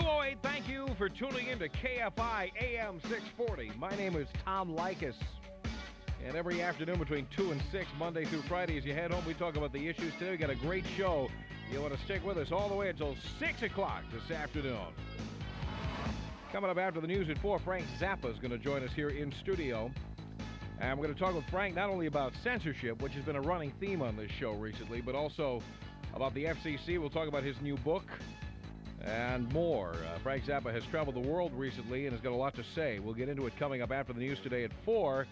208, thank you for tuning in to KFI AM 640. My name is Tom Leykis. And every afternoon between 2 and 6, Monday through Friday, as you head home, we talk about the issues today. We got a great show. You want to stick with us all the way until 6 o'clock this afternoon. Coming up after the news at 4, Frank Zappa is going to join us here in studio. And we're going to talk with Frank not only about censorship, which has been a running theme on this show recently, but also about the FCC. We'll talk about his new book and more. Frank Zappa has traveled the world recently and has got a lot to say. We'll get into it coming up after the news today at 4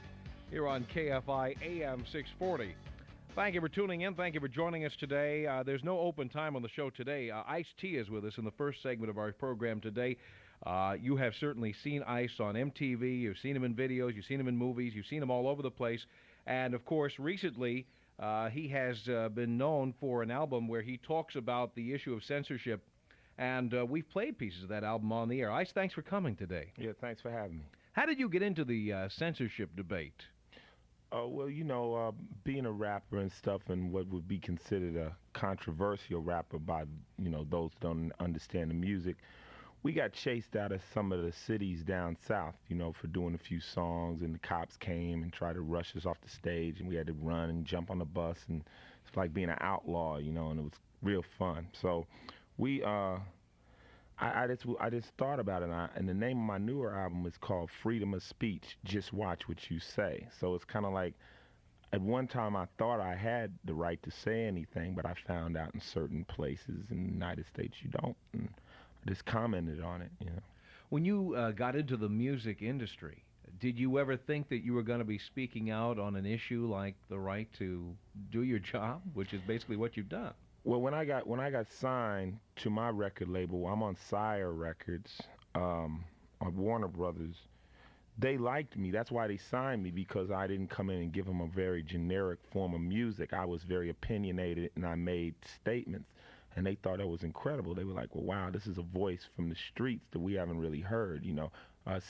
here on KFI AM 640. Thank you for tuning in. Thank you for joining us today. There's no open time on the show today. Ice-T is with us in the first segment of our program today. You have certainly seen Ice on MTV. You've seen him in videos. You've seen him in movies. You've seen him all over the place. And, of course, recently he has been known for an album where he talks about the issue of censorship. And we've played pieces of that album on the air. Ice, thanks for coming today. Yeah, thanks for having me. How did you get into the censorship debate? Well, being a rapper and stuff and what would be considered a controversial rapper by, those who don't understand the music, we got chased out of some of the cities down south, for doing a few songs, and the cops came and tried to rush us off the stage, and we had to run and jump on the bus, and it's like being an outlaw, and it was real fun. So we, I just thought about it, and the name of my newer album is called Freedom of Speech, Just Watch What You Say. So it's kind of like, at one time I thought I had the right to say anything, but I found out in certain places in the United States you don't, and I just commented on it, When you got into the music industry, did you ever think that you were going to be speaking out on an issue like the right to do your job, which is basically what you've done? Well, when I got signed to my record label, I'm on Sire Records, on Warner Brothers. They liked me. That's why they signed me, because I didn't come in and give them a very generic form of music. I was very opinionated, and I made statements, and they thought that was incredible. They were like, well, wow, this is a voice from the streets that we haven't really heard,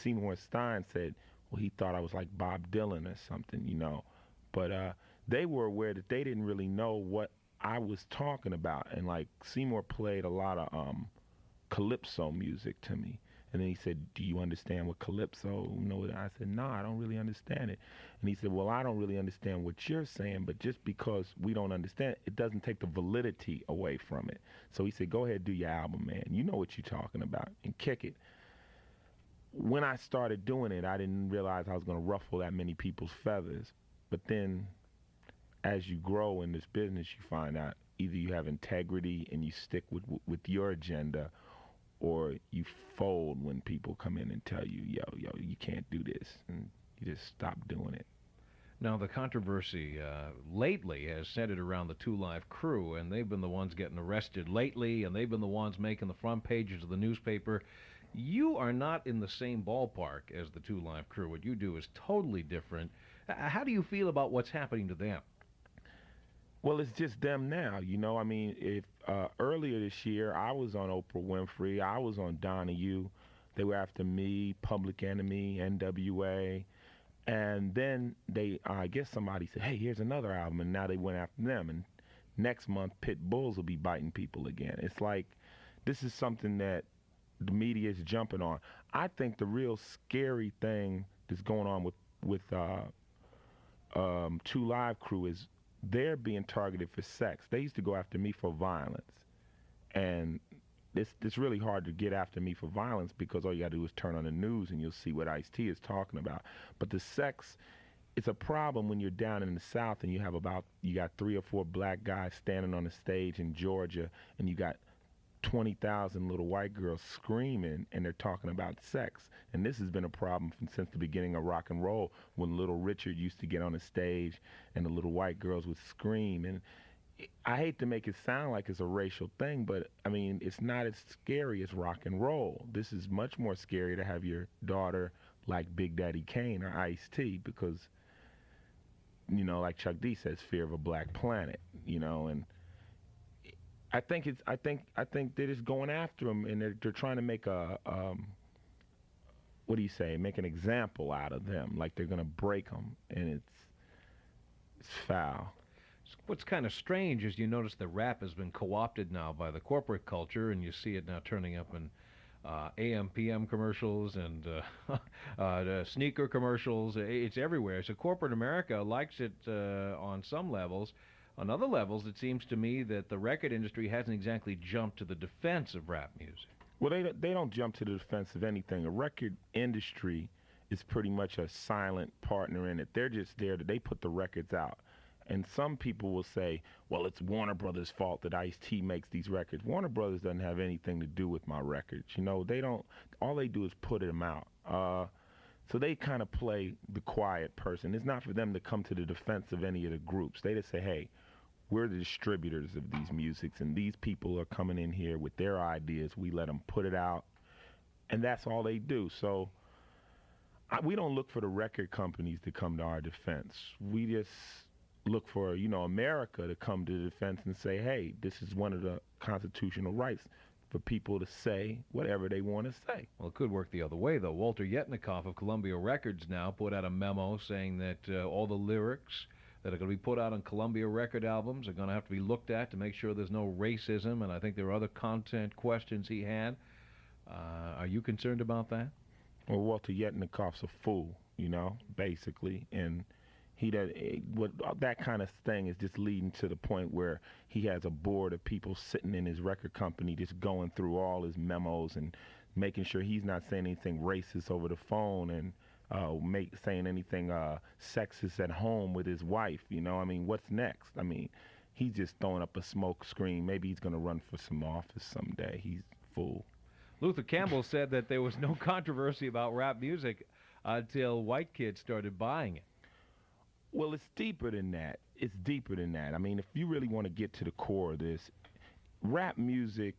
Seymour Stein said, well, he thought I was like Bob Dylan or something, But they were aware that they didn't really know what I was talking about, and like Seymour played a lot of calypso music to me, and then he said, do you understand what calypso? I said, no, I don't really understand it. And he said, well, I don't really understand what you're saying, but just because we don't understand it doesn't take the validity away from it. So he said, go ahead, do your album, man. You know what you're talking about, and kick it. When I started doing it, I didn't realize I was going to ruffle that many people's feathers, but then as you grow in this business, you find out either you have integrity and you stick with your agenda, or you fold when people come in and tell you, yo, you can't do this, and you just stop doing it. Now, the controversy lately has centered around the 2 Live Crew, and they've been the ones getting arrested lately, and they've been the ones making the front pages of the newspaper. You are not in the same ballpark as the 2 Live Crew. What you do is totally different. How do you feel about what's happening to them? Well, it's just them now, if earlier this year I was on Oprah Winfrey, I was on Donahue, they were after me, Public Enemy, NWA, and then I guess somebody said, hey, here's another album, and now they went after them, and next month Pit Bulls will be biting people again. It's like, this is something that the media is jumping on. I think the real scary thing that's going on with 2 Live Crew is they're being targeted for sex. They used to go after me for violence. And it's really hard to get after me for violence, because all you got to do is turn on the news and you'll see what Ice-T is talking about. But the sex, it's a problem when you're down in the South and you got 3 or 4 black guys standing on the stage in Georgia, and you got 20,000 little white girls screaming, and they're talking about sex. And this has been a problem since the beginning of rock and roll, when Little Richard used to get on the stage and the little white girls would scream. And I hate to make it sound like it's a racial thing, but I mean, it's not as scary as rock and roll. This is much more scary to have your daughter like Big Daddy Kane or Ice-T, because, like Chuck D says, fear of a black planet, and I think they're just going after him, and they're trying to make make an example out of them, like they're going to break them, and it's foul. What's kind of strange is you notice that rap has been co-opted now by the corporate culture, and you see it now turning up in AM, PM commercials and sneaker commercials. It's everywhere. So corporate America likes it on some levels. On other levels, it seems to me that the record industry hasn't exactly jumped to the defense of rap music. Well, they don't jump to the defense of anything. A record industry is pretty much a silent partner in it. They're just there they put the records out. And some people will say, well, it's Warner Brothers' fault that Ice-T makes these records. Warner Brothers doesn't have anything to do with my records. You know, all they do is put them out. So they kind of play the quiet person. It's not for them to come to the defense of any of the groups. They just say, hey, we're the distributors of these musics, and these people are coming in here with their ideas. We let them put it out, and that's all they do. So we don't look for the record companies to come to our defense. We just look for, America to come to the defense and say, hey, this is one of the constitutional rights for people to say whatever they want to say. Well, it could work the other way, though. Walter Yetnikoff of Columbia Records now put out a memo saying that all the lyrics that are going to be put out on Columbia record albums are going to have to be looked at to make sure there's no racism, and I think there are other content questions he had. Are you concerned about that? Well, Walter Yetnikoff's a fool, basically, and that kind of thing is just leading to the point where he has a board of people sitting in his record company just going through all his memos and making sure he's not saying anything racist over the phone and saying anything sexist at home with his wife. What's next? He's just throwing up a smoke screen. Maybe he's going to run for some office someday. He's a fool. Luther Campbell said that there was no controversy about rap music until white kids started buying it. Well, it's deeper than that. If you really want to get to the core of this, rap music,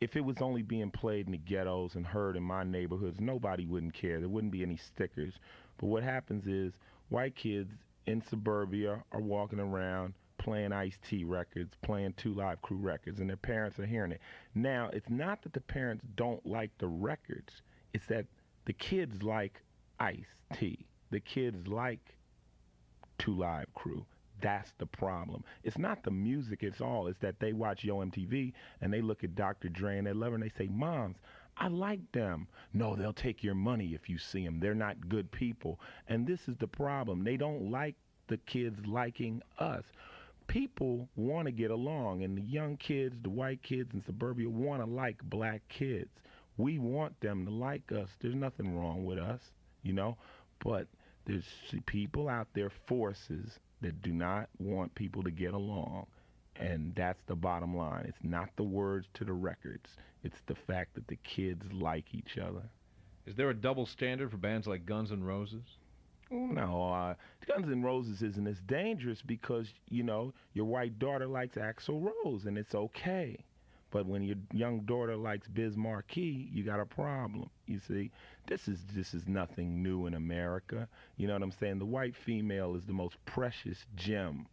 if it was only being played in the ghettos and heard in my neighborhoods, nobody wouldn't care. There wouldn't be any stickers. But what happens is white kids in suburbia are walking around playing Ice-T records, playing 2 Live Crew records, and their parents are hearing it. Now, it's not that the parents don't like the records. It's that the kids like Ice-T. The kids like 2 Live Crew. That's the problem. It's not the music at all. It's that they watch Yo MTV and they look at Dr. Dre and they love her and they say, Moms, I like them. No, they'll take your money if you see them. They're not good people. And this is the problem. They don't like the kids liking us. People want to get along, and the young kids, the white kids in suburbia want to like black kids. We want them to like us. There's nothing wrong with us, but there's people out there, forces that do not want people to get along, and that's the bottom line. It's not the words to the records. It's the fact that the kids like each other. Is there a double standard for bands like Guns N' Roses? No, Guns N' Roses isn't as dangerous because, your white daughter likes Axl Rose, and it's okay. But when your young daughter likes Biz Markie, you got a problem. You see, this is nothing new in America. You know what I'm saying? The white female is the most precious gem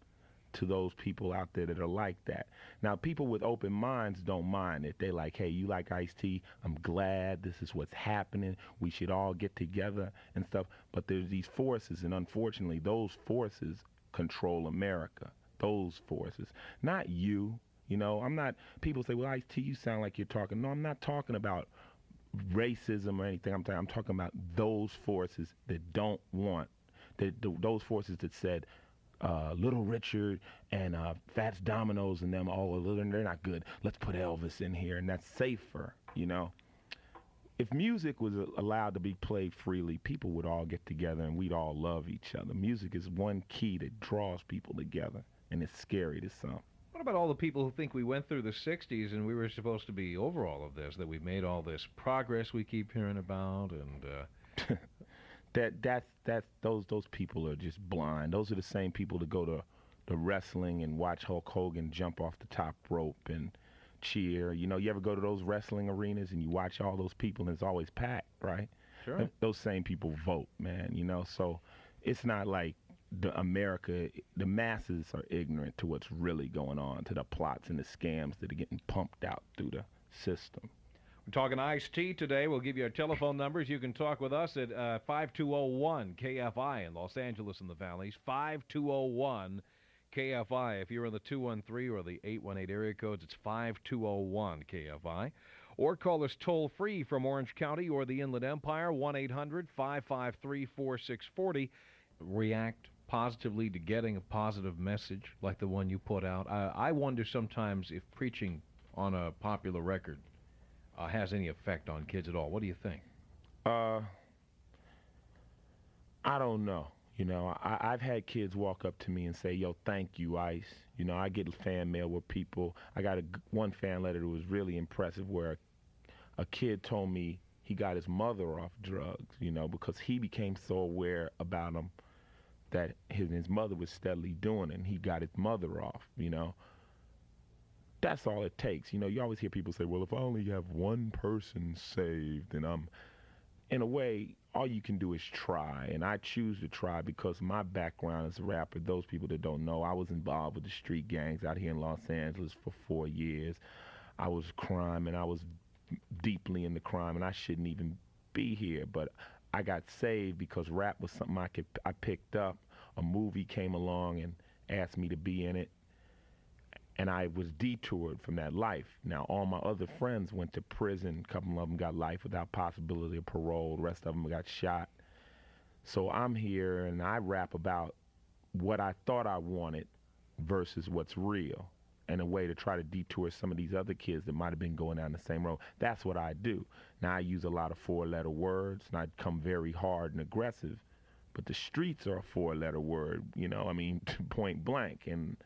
to those people out there that are like that. Now, people with open minds don't mind it. They like, hey, you like Ice-T? I'm glad this is what's happening. We should all get together and stuff. But there's these forces, and unfortunately, those forces control America. Those forces, not you. I'm not, people say, well, Ice-T, you sound like you're talking. No, I'm not talking about racism or anything. I'm talking about those forces that don't want, those forces that said, Little Richard and Fats Domino's and them, they're not good. Let's put Elvis in here, and that's safer, If music was allowed to be played freely, people would all get together and we'd all love each other. Music is one key that draws people together, and it's scary to some. What about all the people who think we went through the 60s and we were supposed to be over all of this, that we've made all this progress we keep hearing about, and those people are just blind. Those are the same people that go to the wrestling and watch Hulk Hogan jump off the top rope and cheer. You ever go to those wrestling arenas and you watch all those people and it's always packed, right? Sure. Those same people vote, man, so it's not like the masses are ignorant to what's really going on, to the plots and the scams that are getting pumped out through the system. We're talking Ice-T today. We'll give you our telephone numbers. You can talk with us at 5201 KFI in Los Angeles and the Valleys. 5201 KFI. If you're in the 213 or the 818 area codes, it's 5201 KFI. Or call us toll-free from Orange County or the Inland Empire, 1-800-553-4640. React positively to getting a positive message like the one you put out. I wonder sometimes if preaching on a popular record has any effect on kids at all. What do you think? I don't know. I've had kids walk up to me and say, yo, thank you, Ice. I get fan mail where people, I got one fan letter that was really impressive where a kid told me he got his mother off drugs, because he became so aware about them that his mother was steadily doing it, and he got his mother off, That's all it takes. You always hear people say, well, if I only have one person saved, and in a way, all you can do is try, and I choose to try because my background as a rapper, those people that don't know, I was involved with the street gangs out here in Los Angeles for 4 years. I was crime, and I was deeply into crime, and I shouldn't even be here, but I got saved because rap was something I picked up. A movie came along and asked me to be in it, and I was detoured from that life. Now, all my other friends went to prison. A couple of them got life without possibility of parole. The rest of them got shot. So I'm here, and I rap about what I thought I wanted versus what's real, in a way to try to detour some of these other kids that might have been going down the same road. That's what I do. Now, I use a lot of four-letter words, and I come very hard and aggressive, but the streets are a four-letter word, point blank, and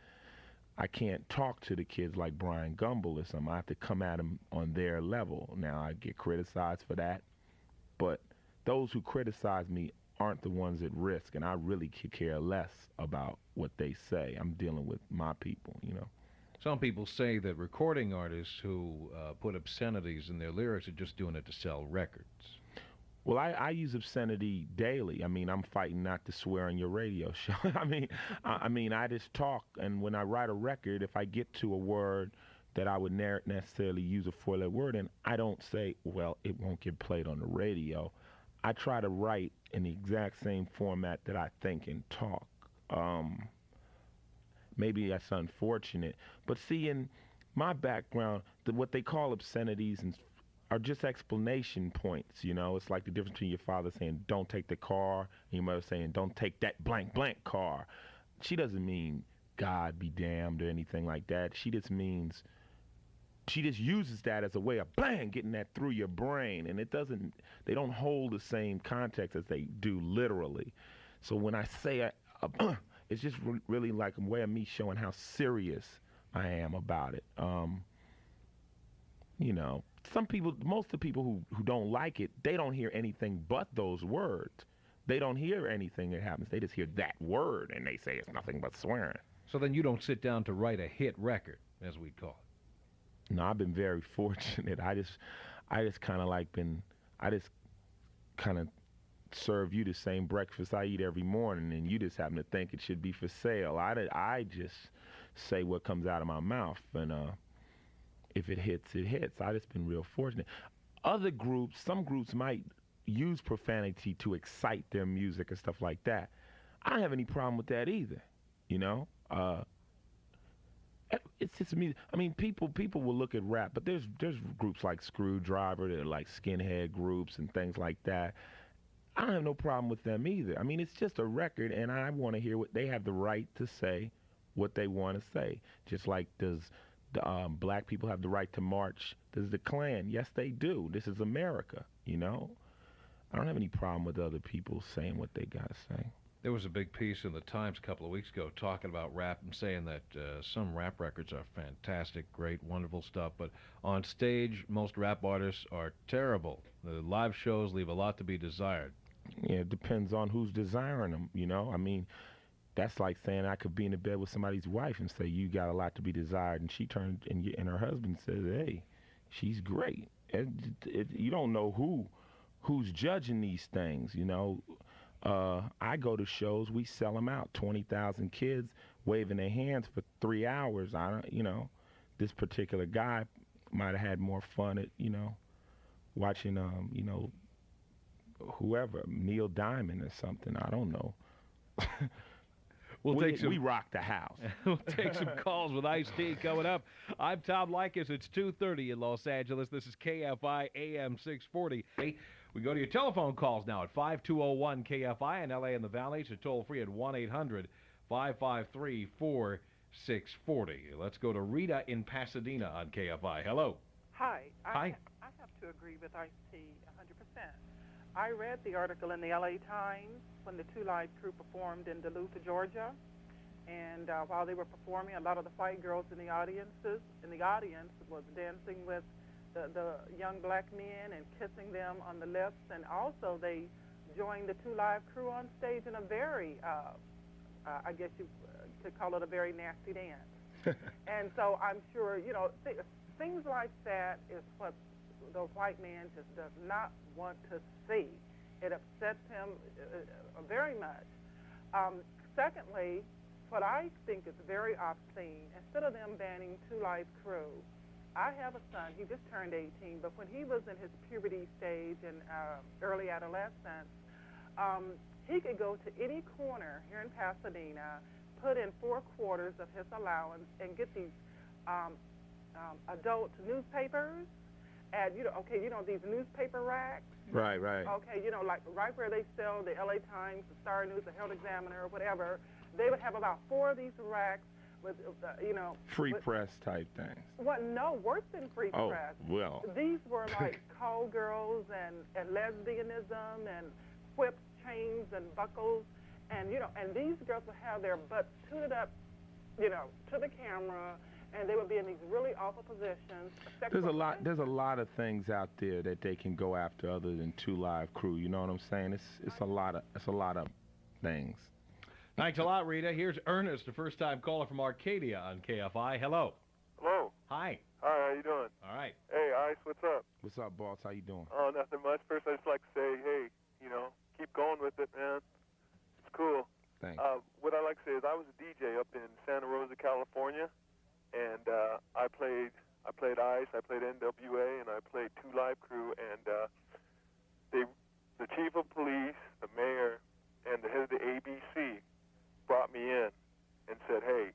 I can't talk to the kids like Brian Gumble or something. I have to come at them on their level. Now, I get criticized for that, but those who criticize me aren't the ones at risk, and I really could care less about what they say. I'm dealing with my people, Some people say that recording artists who put obscenities in their lyrics are just doing it to sell records. Well, I use obscenity daily. I'm fighting not to swear on your radio show. I just talk, and when I write a record, if I get to a word that I would necessarily use a four-letter word in, I don't say, well, it won't get played on the radio. I try to write in the exact same format that I think and talk. Maybe that's unfortunate. But see, in my background, what they call obscenities are just explanation points, It's like the difference between your father saying, don't take the car, and your mother saying, don't take that blank, blank car. She doesn't mean God be damned or anything like that. She just uses that as a way of, bang, getting that through your brain. And they don't hold the same context as they do literally. So when I say it's just really like a way of me showing how serious I am about it. Most of the people who don't like it, they don't hear anything but those words. They don't hear anything that happens. They just hear that word, and they say it's nothing but swearing. So then you don't sit down to write a hit record, as we call it. No, I've been very fortunate. I just kind of serve you the same breakfast I eat every morning, and you just happen to think it should be for sale. I just say what comes out of my mouth, and if it hits, it hits. I just been real fortunate. Some groups might use profanity to excite their music and stuff like that. I don't have any problem with that either, It's just me. People will look at rap, but there's groups like Screwdriver that are like skinhead groups and things like that. I don't have no problem with them either. It's just a record, and I want to hear what they have the right to say, what they want to say. Just like does black people have the right to march? Does the Klan? Yes, they do. This is America, I don't have any problem with other people saying what they got to say. There was a big piece in the Times a couple of weeks ago talking about rap and saying that some rap records are fantastic, great, wonderful stuff, but on stage, most rap artists are terrible. The live shows leave a lot to be desired. Yeah, it depends on who's desiring them, That's like saying I could be in the bed with somebody's wife and say, you got a lot to be desired, and she turned, and her husband says, hey, she's great. You don't know who's judging these things, I go to shows, we sell them out, 20,000 kids waving their hands for 3 hours. This particular guy might have had more fun at, watching, whoever, Neil Diamond or something, I don't know. We rock the house. We'll take some calls with Ice-T coming up. I'm Tom Leykis. It's 2:30 in Los Angeles. This is KFI AM 640. We go to your telephone calls now at 5201-KFI in L.A. and the Valley. It's toll-free at 1-800-553-4640. Let's go to Rita in Pasadena on KFI. Hello. Hi. Hi. I have to agree with Ice-T 100%. I read the article in the L.A. Times when the Two Live Crew performed in Duluth, Georgia. And while they were performing, a lot of the white girls in the audience was dancing with the young black men and kissing them on the lips. And also they joined the Two Live Crew on stage in a very, I guess you could call it a very nasty dance. And so I'm sure, things like that is what the white man just does not want to see. It upsets him very much. Secondly, what I think is very obscene, instead of them banning Two Live Crew, I have a son, he just turned 18, but when he was in his puberty stage and early adolescence, he could go to any corner here in Pasadena, put in 4 quarters of his allowance, and get these adult newspapers at, these newspaper racks. Right. Okay, like right where they sell the LA Times, the Star News, the Herald Examiner, or whatever, they would have about 4 of these racks with, free press type things. Well, no, worse than free press. Oh, well. These were like call girls and lesbianism and whips, chains, and buckles. And, and these girls would have their butts tooted up, to the camera, and they would be in these really awful positions. There's a lot of things out there that they can go after other than Two Live Crew. You know what I'm saying? It's a lot of things. Thanks a lot, Rita. Here's Ernest, the first-time caller from Arcadia on KFI. Hello. Hello. Hi. Hi, how you doing? All right. Hey, Ice, what's up? What's up, boss? How you doing? Oh, nothing much. First, I just like to say, hey, keep going with it, man. It's cool. Thanks. What I like to say is I was a DJ up in Santa Rosa, California, and I played Ice, I played NWA, and I played Two Live Crew, and the chief of police, the mayor, and the head of the ABC brought me in and said, hey,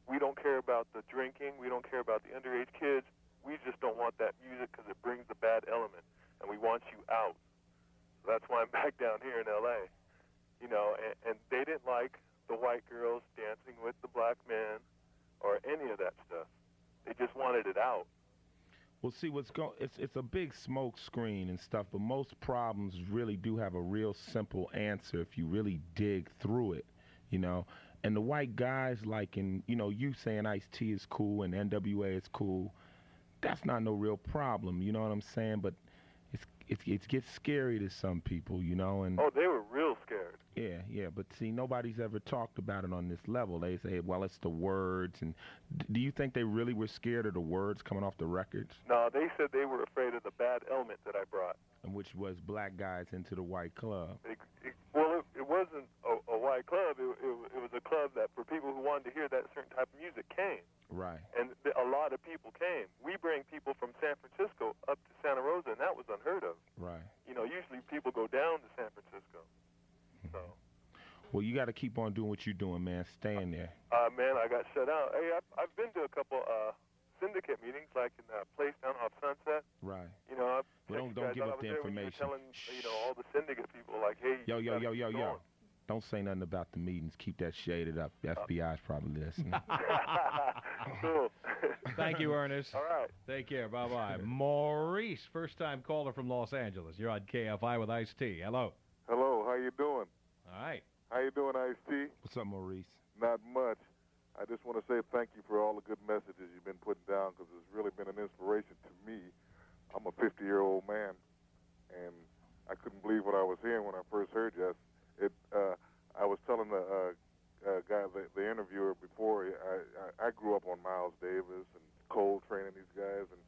we don't care about the drinking, we don't care about the underage kids, we just don't want that music because it brings the bad element, and we want you out. So that's why I'm back down here in L.A., and they didn't like the white girls dancing with the black men or any of that stuff. They just wanted it out. Well, see, it's a big smoke screen and stuff, but most problems really do have a real simple answer if you really dig through it. And the white guys you saying Ice-T is cool and NWA is cool, that's not no real problem, you know what I'm saying? But it gets scary to some people, and oh, they were real scared. Yeah, but see, nobody's ever talked about it on this level. They say, well, it's the words, and do you think they really were scared of the words coming off the records? No, they said they were afraid of the bad element that I brought. And which was black guys into the white club. It wasn't a white club. It was a club that for people who wanted to hear that certain type of music came. Right. And a lot of people came. We bring people from San Francisco up to Santa Rosa, and that was unheard of. Right. Usually people go down to San Francisco. So. Well, you got to keep on doing what you're doing, man. Staying there. Man, I got shut out. Hey, I've been to a couple syndicate meetings, like in a place down off Sunset. Right. Well, don't give up the information. Telling, all the syndicate people, like, hey, yo. Don't say nothing about the meetings. Keep that shaded up. The FBI's probably listening. Cool. Thank you, Ernest. All right. Take care. Bye-bye. Maurice, first-time caller from Los Angeles. You're on KFI with Ice-T. Hello. Hello. How you doing? All right. How you doing, Ice-T? What's up, Maurice? Not much. I just want to say thank you for all the good messages you've been putting down because it's really been an inspiration to me. I'm a 50-year-old man, and I couldn't believe what I was hearing when I first heard you. I was telling the guy, the interviewer before, I grew up on Miles Davis and Coltrane and these guys, and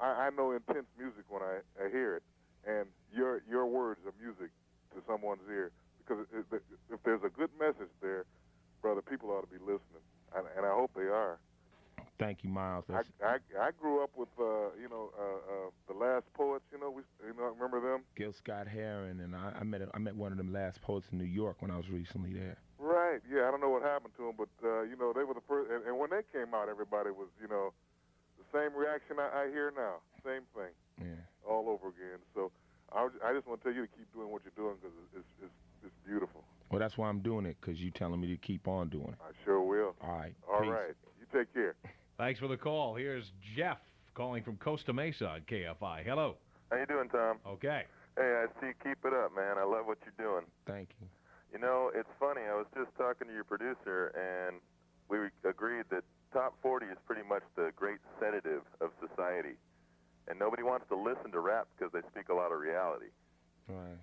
I know intense music when I hear it, and your words are music to someone's ear because if there's a good message there, brother, people ought to be listening, and I hope they are. Thank you, Miles. I grew up with the Last Poets. Remember them? Gil Scott-Heron, and I met one of them Last Poets in New York when I was recently there. Right. right. Yeah, I don't know what happened to them, but, you know, they were the first. And when they came out, everybody was, you know, the same reaction I hear now. Same thing. Yeah. All over again. So I just want to tell you to keep doing what you're doing because it's beautiful. Well, that's why I'm doing it, because you're telling me to keep on doing it. I sure will. All right. All Peace. right. You take care. Thanks for the call. Here's Jeff calling from Costa Mesa on KFI. Hello. How you doing, Tom? Okay. Hey, I see. Keep it up, man. I love what you're doing. Thank you. You know, it's funny. I was just talking to your producer, and we agreed that top 40 is pretty much the great sedative of society. And nobody wants to listen to rap because they speak a lot of reality. Right.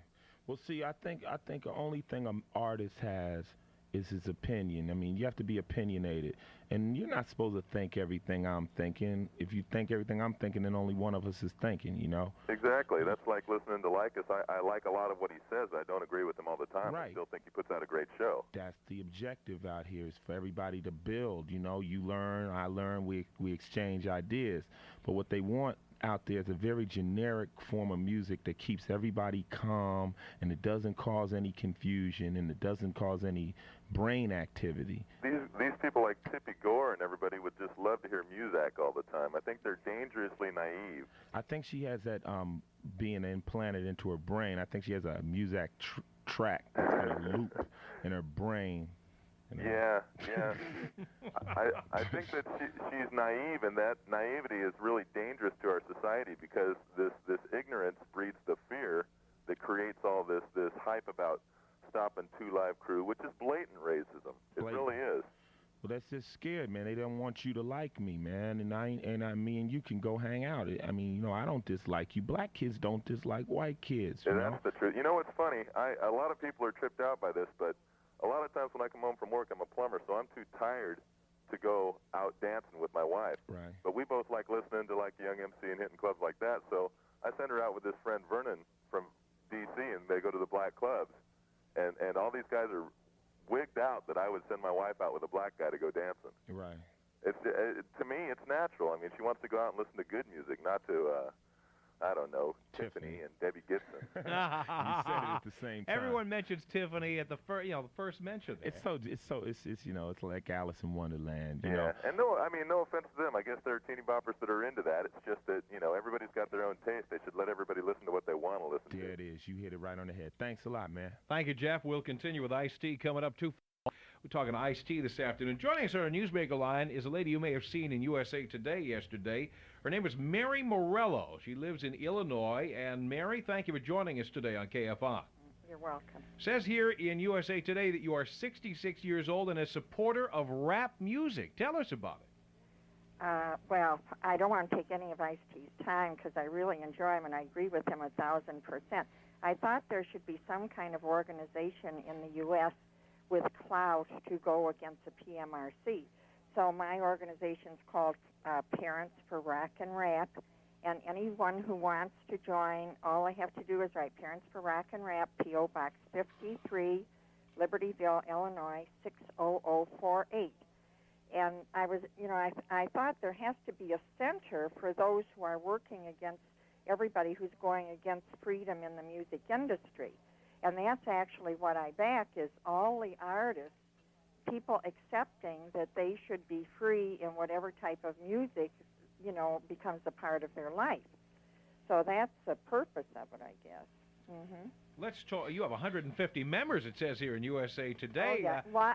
Well, see, I think the only thing an artist has is his opinion. I mean, you have to be opinionated. And you're not supposed to think everything I'm thinking. If you think everything I'm thinking, then only one of us is thinking, you know? Exactly. That's like listening to Leykis. I like a lot of what he says. I don't agree with him all the time. Right. I still think he puts out a great show. That's the objective out here, is for everybody to build. You know, you learn, I learn, we exchange ideas. But what they want out there is a very generic form of music that keeps everybody calm, and it doesn't cause any confusion, and it doesn't cause any brain activity. These people like Tippy Gore and everybody would just love to hear Muzak all the time. I think they're dangerously naive. I think she has that being implanted into her brain. I think she has a Muzak track kind of loop in her brain. You know? Yeah. I think that she's naive, and that naivety is really dangerous to our society because this ignorance breeds the fear that creates all this hype about stopping 2 Live Crew, which is blatant racism. It really is. Well, that's just scared, man. They don't want you to like me, man. And me and you can go hang out. I mean, you know, I don't dislike you. Black kids don't dislike white kids. You know? That's the truth. You know what's funny? A lot of people are tripped out by this, but a lot of times when I come home from work, I'm a plumber, so I'm too tired to go out dancing with my wife. Right. But we both like listening to like Young MC and hitting clubs like that. So I send her out with this friend Vernon from D.C. and they go to the black clubs. And all these guys are wigged out that I would send my wife out with a black guy to go dancing. Right. To me, it's natural. I mean, she wants to go out and listen to good music, not to, I don't know, Tiffany and Debbie Gibson. You said it at the same time. Everyone mentions Tiffany at the first mention there. It's you know, it's like Alice in Wonderland. You Yeah, know? and no offense to them. I guess there are teeny boppers that are into that. It's just that, you know, everybody's got their own taste. They should let everybody listen to what they want to listen to. There it is. You hit it right on the head. Thanks a lot, man. Thank you, Jeff. We'll continue with Ice-T coming up too. We're talking to Ice-T this afternoon. Joining us on our Newsmaker line is a lady you may have seen in USA Today yesterday. Her name is Mary Morello. She lives in Illinois. And Mary, thank you for joining us today on KFI. You're welcome. Says here in USA Today that you are 66 years old and a supporter of rap music. Tell us about it. Well, I don't want to take any of Ice-T's time because I really enjoy him and I agree with him 1,000%. I thought there should be some kind of organization in the U.S. with clout to go against the PMRC. So my organization's called Parents for Rock and Rap, and anyone who wants to join, all I have to do is write Parents for Rock and Rap, P.O. Box 53, Libertyville, Illinois, 60048. And I thought there has to be a center for those who are working against everybody who's going against freedom in the music industry. And that's actually what I back, is all the artists, people accepting that they should be free in whatever type of music, you know, becomes a part of their life. So that's the purpose of it, I guess. Mm-hmm. Let's talk. You have 150 members, it says here in USA Today. Oh, yeah. Well,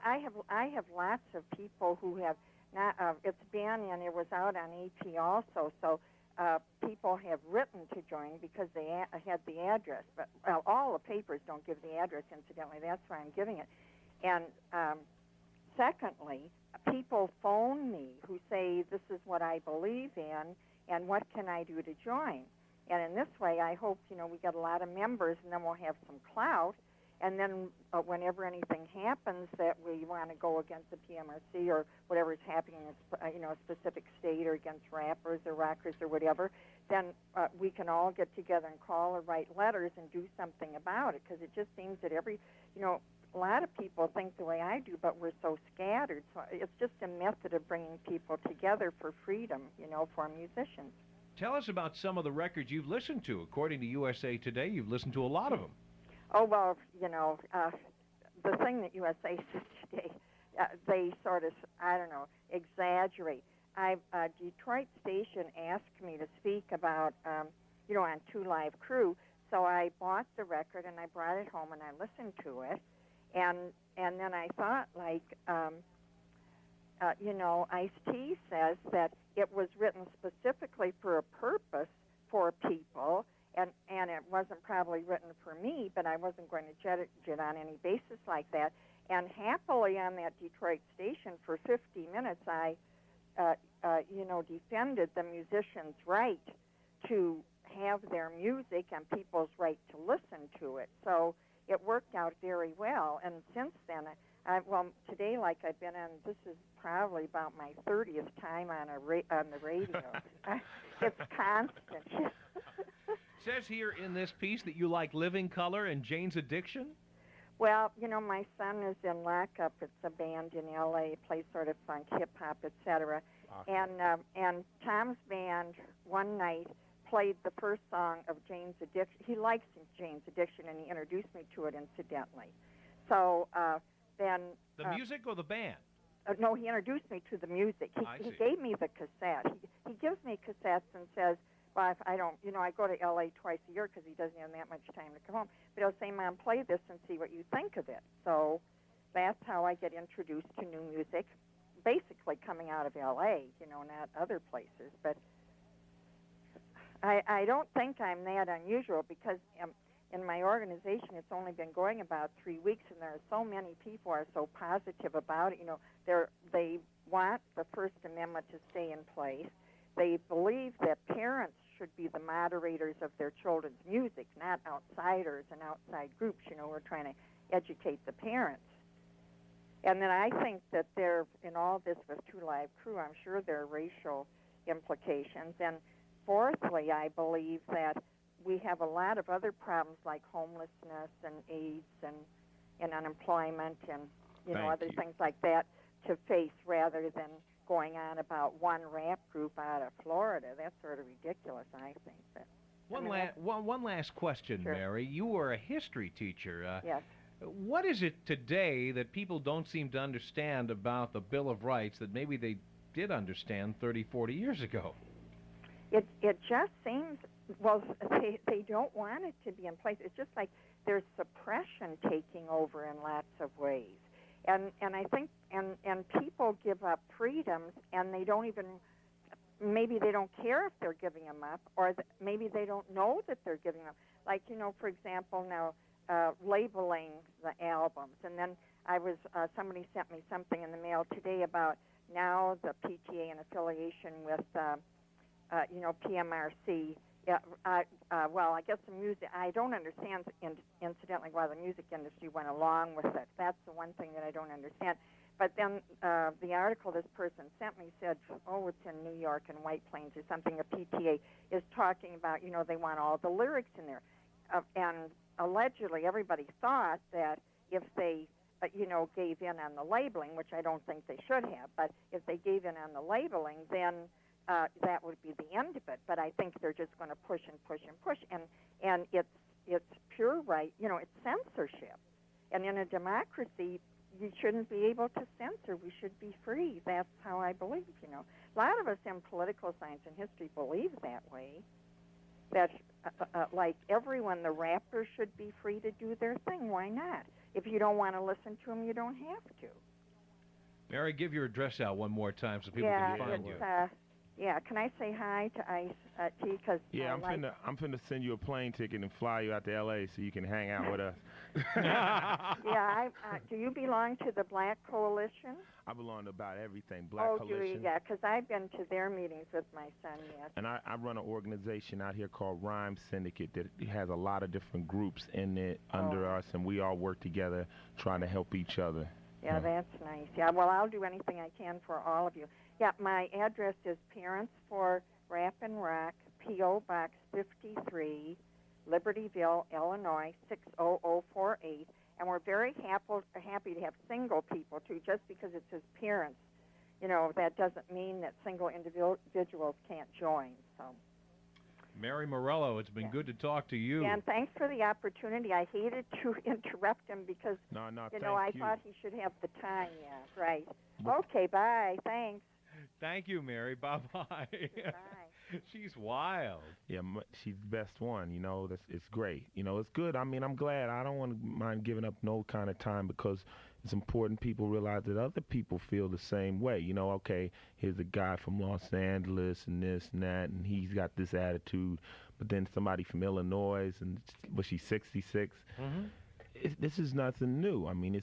I have lots of people who have not. It's been and it was out on EP also. So people have written to join because they had the address. But all the papers don't give the address. Incidentally, that's why I'm giving it. And secondly, people phone me who say this is what I believe in, and what can I do to join? And in this way, I hope, you know, we get a lot of members, and then we'll have some clout. And then whenever anything happens that we want to go against the PMRC or whatever is happening in a specific state or against rappers or rockers or whatever, then we can all get together and call or write letters and do something about it, because it just seems that a lot of people think the way I do, but we're so scattered. So it's just a method of bringing people together for freedom, you know, for musicians. Tell us about some of the records you've listened to. According to USA Today, you've listened to a lot of them. Oh, well, you know, the thing that USA says today, they sort of, I don't know, exaggerate. Detroit station asked me to speak about, on Two Live Crew, so I bought the record and I brought it home and I listened to it, and then I thought, like, Ice-T says that it was written specifically for a purpose for people, and it wasn't probably written for me, but I wasn't going to judge it on any basis like that. And happily on that Detroit station for 50 minutes, I, defended the musician's right to have their music and people's right to listen to it. So it worked out very well. And since then, today, like I've been on, this is probably about my 30th time on the radio. It's constant. Says here in this piece that you like Living Color and Jane's Addiction? Well, my son is in Lockup. It's a band in L.A., plays sort of funk, hip-hop, etc. And Tom's band one night played the first song of Jane's Addiction. He likes Jane's Addiction, and he introduced me to it incidentally. So then... The music or the band? No, he introduced me to the music. He gave me the cassette. He gives me cassettes and says, well, if I don't, I go to L.A. twice a year because he doesn't have that much time to come home. But he'll say, Mom, play this and see what you think of it. So that's how I get introduced to new music, basically coming out of L.A., not other places. But I don't think I'm that unusual because in my organization, it's only been going about 3 weeks, and there are so many people are so positive about it. They want the First Amendment to stay in place. They believe that parents should be the moderators of their children's music, not outsiders and outside groups. We're trying to educate the parents. And then I think that there, in all this with Two Live Crew, I'm sure there are racial implications. And fourthly, I believe that we have a lot of other problems like homelessness and AIDS and unemployment and other things like that to face rather than going on about one rap group out of Florida. That's sort of ridiculous, I think. But, one last question, sure. Mary. You were a history teacher. Yes. What is it today that people don't seem to understand about the Bill of Rights that maybe they did understand 30, 40 years ago? It just seems, they don't want it to be in place. It's just like there's suppression taking over in lots of ways. And I think, and people give up freedoms, and they don't even, maybe they don't care if they're giving them up, or maybe they don't know that they're giving them up. Like, for example, now, labeling the albums. And then somebody sent me something in the mail today about now the PTA in affiliation with, PMRC. Yeah, I guess the music, I don't understand, incidentally, why the music industry went along with it. That's the one thing that I don't understand. But then the article this person sent me said, it's in New York and White Plains or something, the PTA is talking about, they want all the lyrics in there. And allegedly everybody thought that if they, gave in on the labeling, which I don't think they should have, but if they gave in on the labeling, then that would be the end of it. But I think they're just going to push and push and push, and it's pure right. It's censorship, and in a democracy, you shouldn't be able to censor. We should be free. That's how I believe. A lot of us in political science and history believe that way. That like everyone, the rappers should be free to do their thing. Why not? If you don't want to listen to them, you don't have to. Mary, give your address out one more time so people can find you. Yeah, can I say hi to Ice-T? I'm finna send you a plane ticket and fly you out to L.A. so you can hang out with us. Do you belong to the Black Coalition? I belong to about everything, Black Coalition. Oh, do you? Yeah, because I've been to their meetings with my son, yes. And I run an organization out here called Rhyme Syndicate that has a lot of different groups in it under us, and we all work together trying to help each other. Yeah, that's nice. Yeah, well, I'll do anything I can for all of you. Yeah, my address is Parents for Rap and Rock, P.O. Box 53, Libertyville, Illinois, 60048. And we're very happy to have single people, too, just because it says parents. That doesn't mean that single individuals can't join. So, Mary Morello, it's been good to talk to you. Yeah, and thanks for the opportunity. I hated to interrupt him because, No, you know, I you. thought he should have the time. Yeah, right. Okay, bye. Thanks. Thank you, Mary. Bye-bye. Bye. She's wild. Yeah, she's the best one. You know, it's great. You know, it's good. I mean, I'm glad. I don't want to mind giving up no kind of time because it's important people realize that other people feel the same way. You know, okay, here's a guy from Los Angeles and this and that, and he's got this attitude. But then somebody from Illinois, and was she 66? Mm-hmm. This is nothing new. I mean,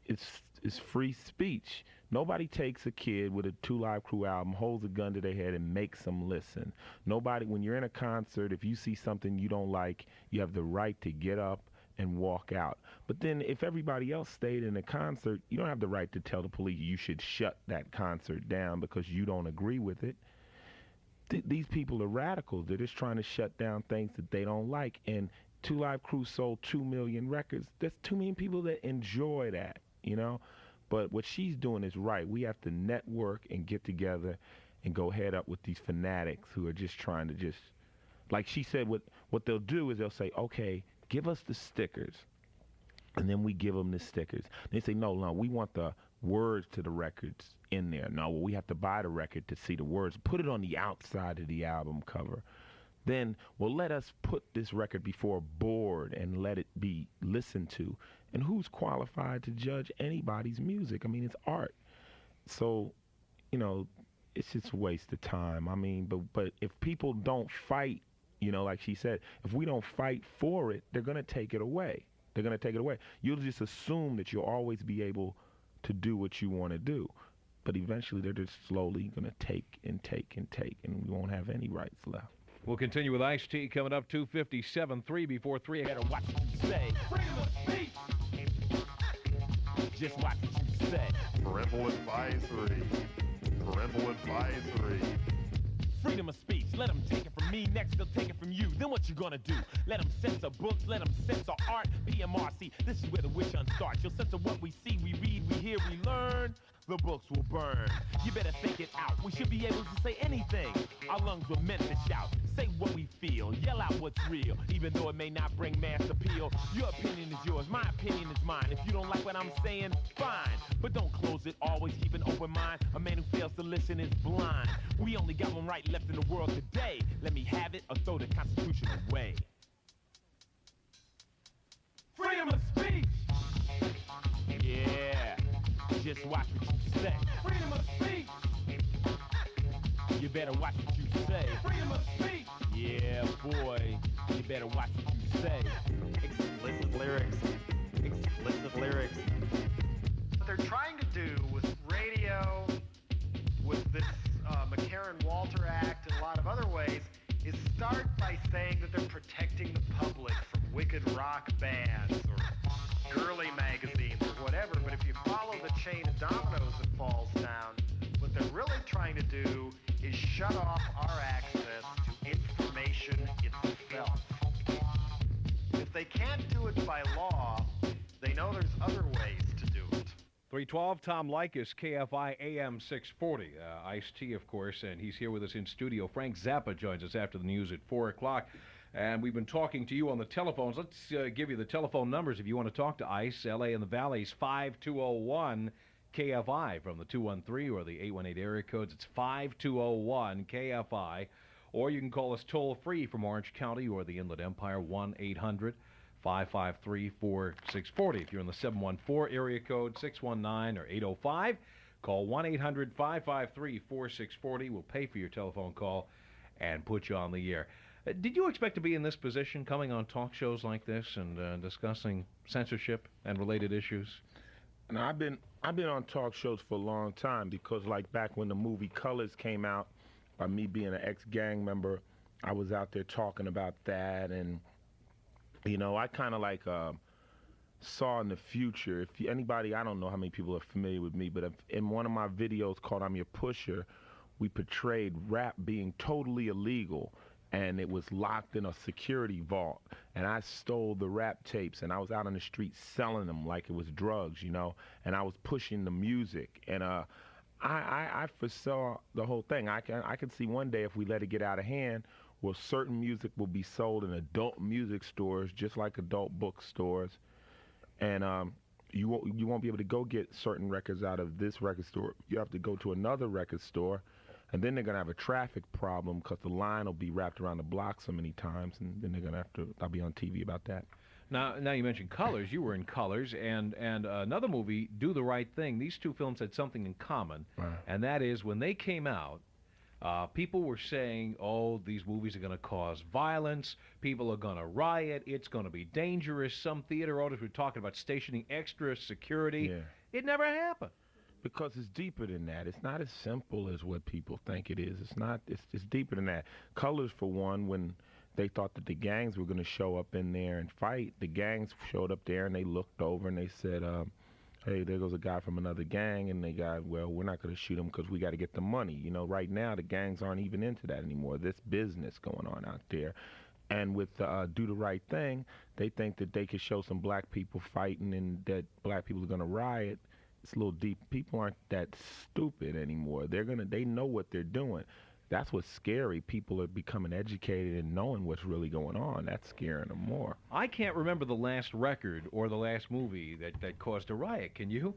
it's free speech. Nobody takes a kid with a 2 Live Crew album, holds a gun to their head, and makes them listen. Nobody, when you're in a concert, if you see something you don't like, you have the right to get up and walk out. But then if everybody else stayed in the concert, you don't have the right to tell the police you should shut that concert down because you don't agree with it. These people are radicals. They're just trying to shut down things that they don't like. And 2 Live Crew sold 2 million records. There's 2 million people that enjoy that, you know? But what she's doing is right. We have to network and get together and go head up with these fanatics who are just trying to just, like she said, what they'll do is they'll say, okay, give us the stickers. And then we give them the stickers. They say, no, we want the words to the records in there. No, well, we have to buy the record to see the words. Put it on the outside of the album cover. Then, well, let us put this record before a board and let it be listened to. And who's qualified to judge anybody's music? I mean, it's art. So, you know, it's just a waste of time. I mean, but if people don't fight, you know, like she said, if we don't fight for it, they're going to take it away. They're going to take it away. You'll just assume that you'll always be able to do what you want to do. But eventually they're just slowly going to take and take and take, and we won't have any rights left. We'll continue with Ice-T coming up 2:57, 3 before 3. Better watch what you say. Freedom of speech. Just watch what you say. Parental advisory. Parental advisory. Freedom of speech. Let them take it from me. Next, they'll take it from you. Then what you gonna do? Let them censor books. Let them censor art. BMRC. This is where the witch hunt starts. You'll censor what we see, we read, we hear, we learn. The books will burn. You better think it out. We should be able to say anything. Our lungs were meant to shout. Say what we feel. Yell out what's real. Even though it may not bring mass appeal. Your opinion is yours. My opinion is mine. If you don't like what I'm saying, fine. But don't close it. Always keep an open mind. A man who fails to listen is blind. We only got one right left in the world today. Let me have it or throw the Constitution away. Freedom of speech! Yeah. Just watch what you say. Freedom of speech! You better watch what you say. Freedom of speech! Yeah, boy. You better watch what you say. Explicit lyrics. Explicit lyrics. What they're trying to do with radio, with this McCarran-Walter Act and a lot of other ways, is start by saying that they're protecting the public from wicked rock bands or girly magazines or whatever, but if you follow the chain of dominoes that falls down, what they're really trying to do is shut off our access to information itself. If they can't do it by law, they know there's other ways to do it. 312, Tom Leykis, KFI AM 640. Ice-T, of course, and he's here with us in studio. Frank Zappa joins us after the news at 4 o'clock. And we've been talking to you on the telephones. Let's give you the telephone numbers if you want to talk to ICE. L.A. and the Valley's 5201 KFI from the 213 or the 818 area codes. It's 5201 KFI. Or you can call us toll-free from Orange County or the Inland Empire, 1-800-553-4640. If you're in the 714 area code, 619 or 805, call 1-800-553-4640. We'll pay for your telephone call and put you on the air. Did you expect to be in this position, coming on talk shows like this and discussing censorship and related issues? No, I've been on talk shows for a long time because, like, back when the movie Colors came out, by me being an ex-gang member, I was out there talking about that, and you know, I kind of like saw in the future. If anybody, I don't know how many people are familiar with me, but in one of my videos called "I'm Your Pusher," we portrayed rap being totally illegal. And it was locked in a security vault. And I stole the rap tapes, and I was out on the street selling them like it was drugs, you know. And I was pushing the music. And I foresaw the whole thing. I could see one day if we let it get out of hand, where certain music will be sold in adult music stores, just like adult bookstores, and you won't be able to go get certain records out of this record store. You have to go to another record store, and then they're gonna have a traffic problem because the line will be wrapped around the block so many times, and then they're gonna have to. I'll be on TV about that. Now you mentioned Colors. You were in Colors, and another movie, Do the Right Thing. These two films had something in common, and that is when they came out, people were saying, oh, these movies are going to cause violence, people are going to riot, it's going to be dangerous. Some theater owners were talking about stationing extra security. Yeah. It never happened. Because it's deeper than that. It's not as simple as what people think it is. It's not. It's deeper than that. Colors, for one, when they thought that the gangs were going to show up in there and fight, the gangs showed up there and they looked over and they said, hey, there goes a guy from another gang, and they got, well, we're not going to shoot him because we got to get the money. You know, right now the gangs aren't even into that anymore. This business going on out there. And with Do the Right Thing, they think that they could show some black people fighting and that black people are going to riot. It's a little deep. People aren't that stupid anymore. They know what they're doing. That's what's scary. People are becoming educated and knowing what's really going on. That's scaring them more. I can't remember the last record or the last movie that caused a riot. Can you?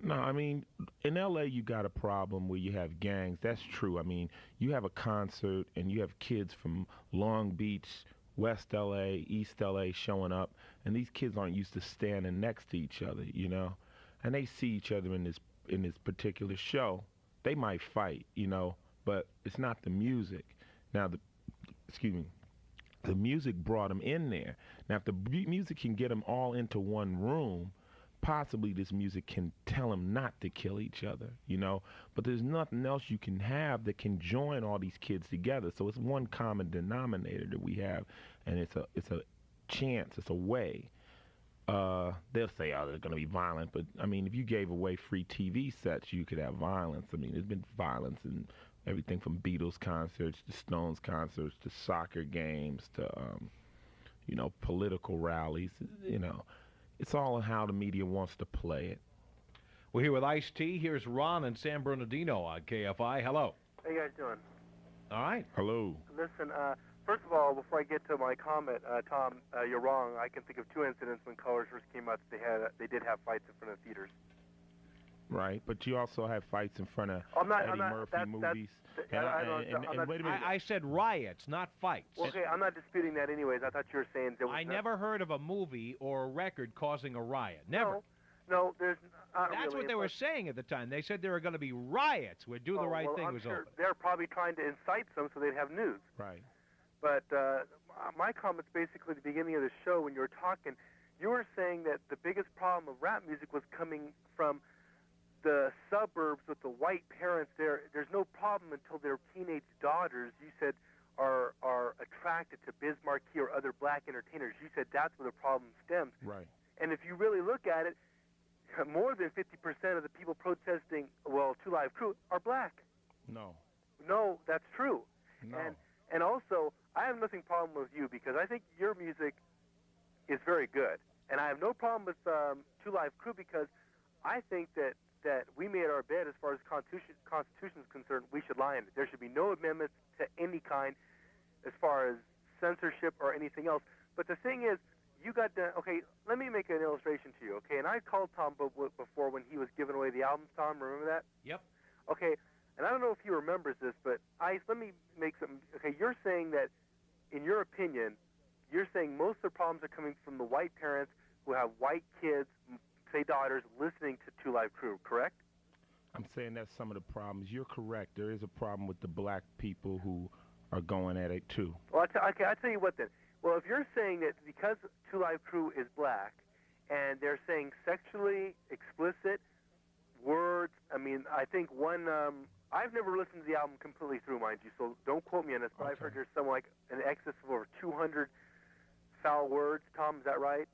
No, I mean, in L.A. you got a problem where you have gangs. That's true. I mean, you have a concert and you have kids from Long Beach, West L.A., East L.A. showing up, and these kids aren't used to standing next to each other, you know? And they see each other in this particular show. They might fight, you know, but it's not the music. Now, the music brought them in there. Now, if the music can get them all into one room, possibly this music can tell them not to kill each other, you know. But there's nothing else you can have that can join all these kids together. So it's one common denominator that we have, and it's a chance, it's a way. They'll say, oh, they're going to be violent. But, I mean, if you gave away free TV sets, you could have violence. I mean, there's been violence in everything from Beatles concerts to Stones concerts to soccer games to, you know, political rallies. You know, it's all in how the media wants to play it. We're here with Ice-T. Here's Ron and San Bernardino on KFI. Hello. How you guys doing? All right. Hello. Listen, first of all, before I get to my comment, Tom, you're wrong. I can think of two incidents when Colors first came out that they did have fights in front of theaters. Right, but you also have fights in front of Eddie Murphy movies. And wait a minute. I said riots, not fights. Okay, I'm not disputing that anyways. I thought you were saying there was never heard of a movie or a record causing a riot. Never. No, there's not That's really. what they were saying at the time. They said there were going to be riots where Do the Right Thing I'm was sure open. They're probably trying to incite some so they'd have news. Right. But my comments basically at the beginning of the show when you were talking, you were saying that the biggest problem of rap music was coming from the suburbs with the white parents. There's no problem until their teenage daughters, you said, are attracted to Biz Markie or other black entertainers. You said that's where the problem stems. Right. And if you really look at it, more than 50% of the people protesting, Two Live Crew, are black. No, that's true. No. And also, I have nothing problem with you because I think your music is very good. And I have no problem with Two Live Crew because I think that we made our bed as far as Constitution is concerned. We should lie in it. There should be no amendments to any kind as far as censorship or anything else. But the thing is, you got the, okay, let me make an illustration to you, okay? And I called Tom before when he was giving away the albums, Tom, remember that? Yep. Okay, and I don't know if he remembers this, but let me make something, okay, you're saying that, in your opinion, you're saying most of the problems are coming from the white parents who have white kids, say daughters, listening to Two Live Crew, correct? I'm saying that's some of the problems. You're correct. There is a problem with the black people who are going at it, too. Well, I'll tell you what then. Well, if you're saying that because Two Live Crew is black and they're saying sexually explicit words, I mean, I think one, I've never listened to the album completely through, mind you, so don't quote me on this, but I've heard there's something like an excess of over 200 foul words. Tom, is that right?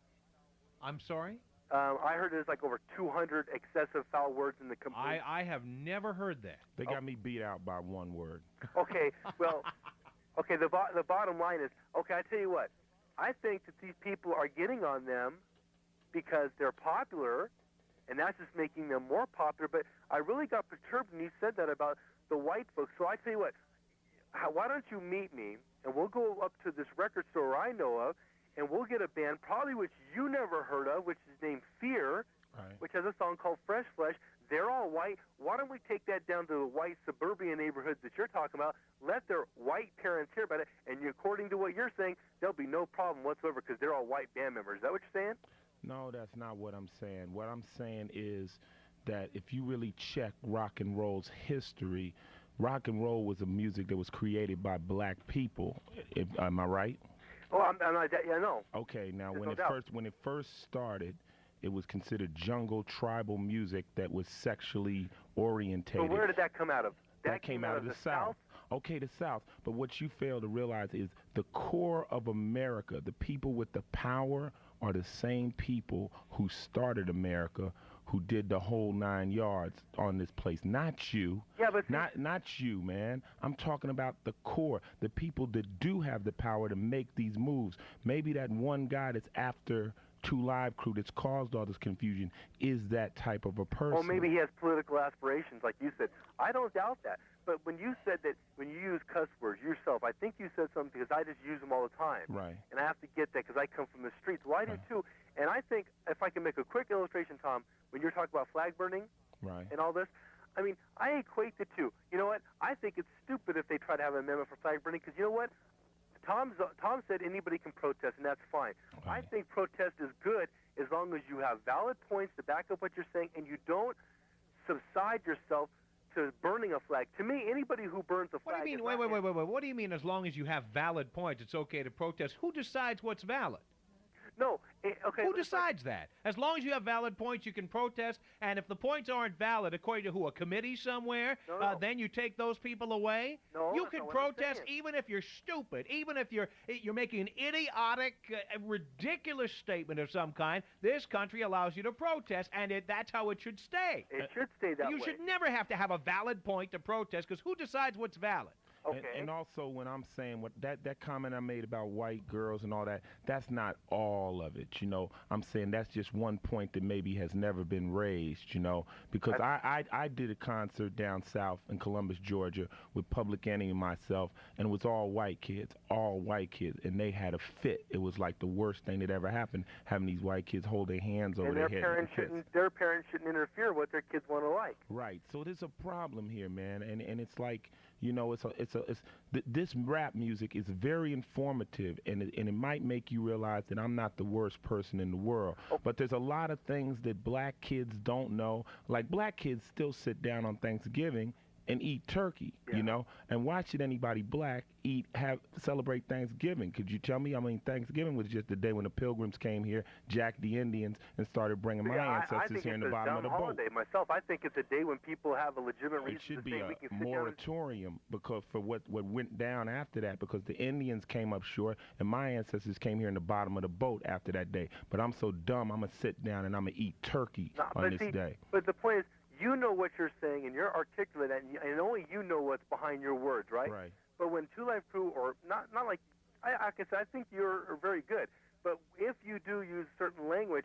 I'm sorry? I heard there's like over 200 excessive foul words in the complete. I have never heard that. They got me beat out by one word. Okay, well, okay, the bottom line is, okay, I tell you what, I think that these people are getting on them because they're popular, and that's just making them more popular, but I really got perturbed when you said that about the white folks. So I tell you what, why don't you meet me, and we'll go up to this record store I know of, and we'll get a band probably which you never heard of, which is named Fear, which has a song called Fresh Flesh. They're all white. Why don't we take that down to the white suburban neighborhoods that you're talking about, let their white parents hear about it, and according to what you're saying, there'll be no problem whatsoever because they're all white band members. Is that what you're saying? No, that's not what I'm saying. What I'm saying is that if you really check rock and roll's history, rock and roll was a music that was created by black people. Am I right? Oh, I'm not. Yeah, no. Okay, now There's when it first started, it was considered jungle tribal music that was sexually orientated. So where did that come out of? That came out of the South. Okay, the South. But what you fail to realize is the core of America, the people with the power, are the same people who started America, who did the whole 9 yards on this place. Not you. Yeah, but not you, man. I'm talking about the core, the people that do have the power to make these moves. Maybe that one guy that's after Two Live Crew that's caused all this confusion is that type of a person. Or maybe he has political aspirations, like you said. I don't doubt that. But when you said that, when you use cuss words yourself, I think you said something because I just use them all the time. Right. And I have to get that because I come from the streets. Well, I do too. And I think if I can make a quick illustration, Tom, when you're talking about flag burning and all this, I mean, I equate the two. You know what? I think it's stupid if they try to have an amendment for flag burning because you know what? Tom said anybody can protest, and that's fine. I think protest is good as long as you have valid points to back up what you're saying and you don't subside yourself to burning a flag. To me, anybody who burns a flag... What do you mean? Wait. What do you mean as long as you have valid points, it's okay to protest? Who decides what's valid? No, okay. Who decides that? As long as you have valid points, you can protest. And if the points aren't valid, according to who, a committee somewhere, then you take those people away. No, you can protest even if you're stupid, even if you're making an idiotic, ridiculous statement of some kind. This country allows you to protest, and that's how it should stay. It should stay that way. You should never have to have a valid point to protest, because who decides what's valid? Okay. And also, when I'm saying what that comment I made about white girls and all that, that's not all of it, you know. I'm saying that's just one point that maybe has never been raised, you know, because I did a concert down south in Columbus, Georgia, with Public Enemy and myself, and it was all white kids, and they had a fit. It was like the worst thing that ever happened, having these white kids hold their hands over their heads. Their parents shouldn't interfere what their kids want to like. Right. So there's a problem here, man, and it's like, you know, this rap music is very informative, and it might make you realize that I'm not the worst person in the world. But there's a lot of things that black kids don't know. Like, black kids still sit down on Thanksgiving and eat turkey, you know? And why should anybody black celebrate Thanksgiving? Could you tell me? I mean, Thanksgiving was just the day when the Pilgrims came here, jacked the Indians, and started bringing my ancestors here in the bottom of the boat. Holiday myself. I think it's a day when people have a legitimate reason to say we can sit down. It should be a moratorium because for what went down after that, because the Indians came up short, and my ancestors came here in the bottom of the boat after that day. But I'm so dumb, I'm going to sit down and I'm going to eat turkey on this day. But the point is, you know what you're saying, and you're articulate, and only you know what's behind your words, right? Right. But when Two Live Crew, or not like, I can say, I think you're very good. But if you do use certain language,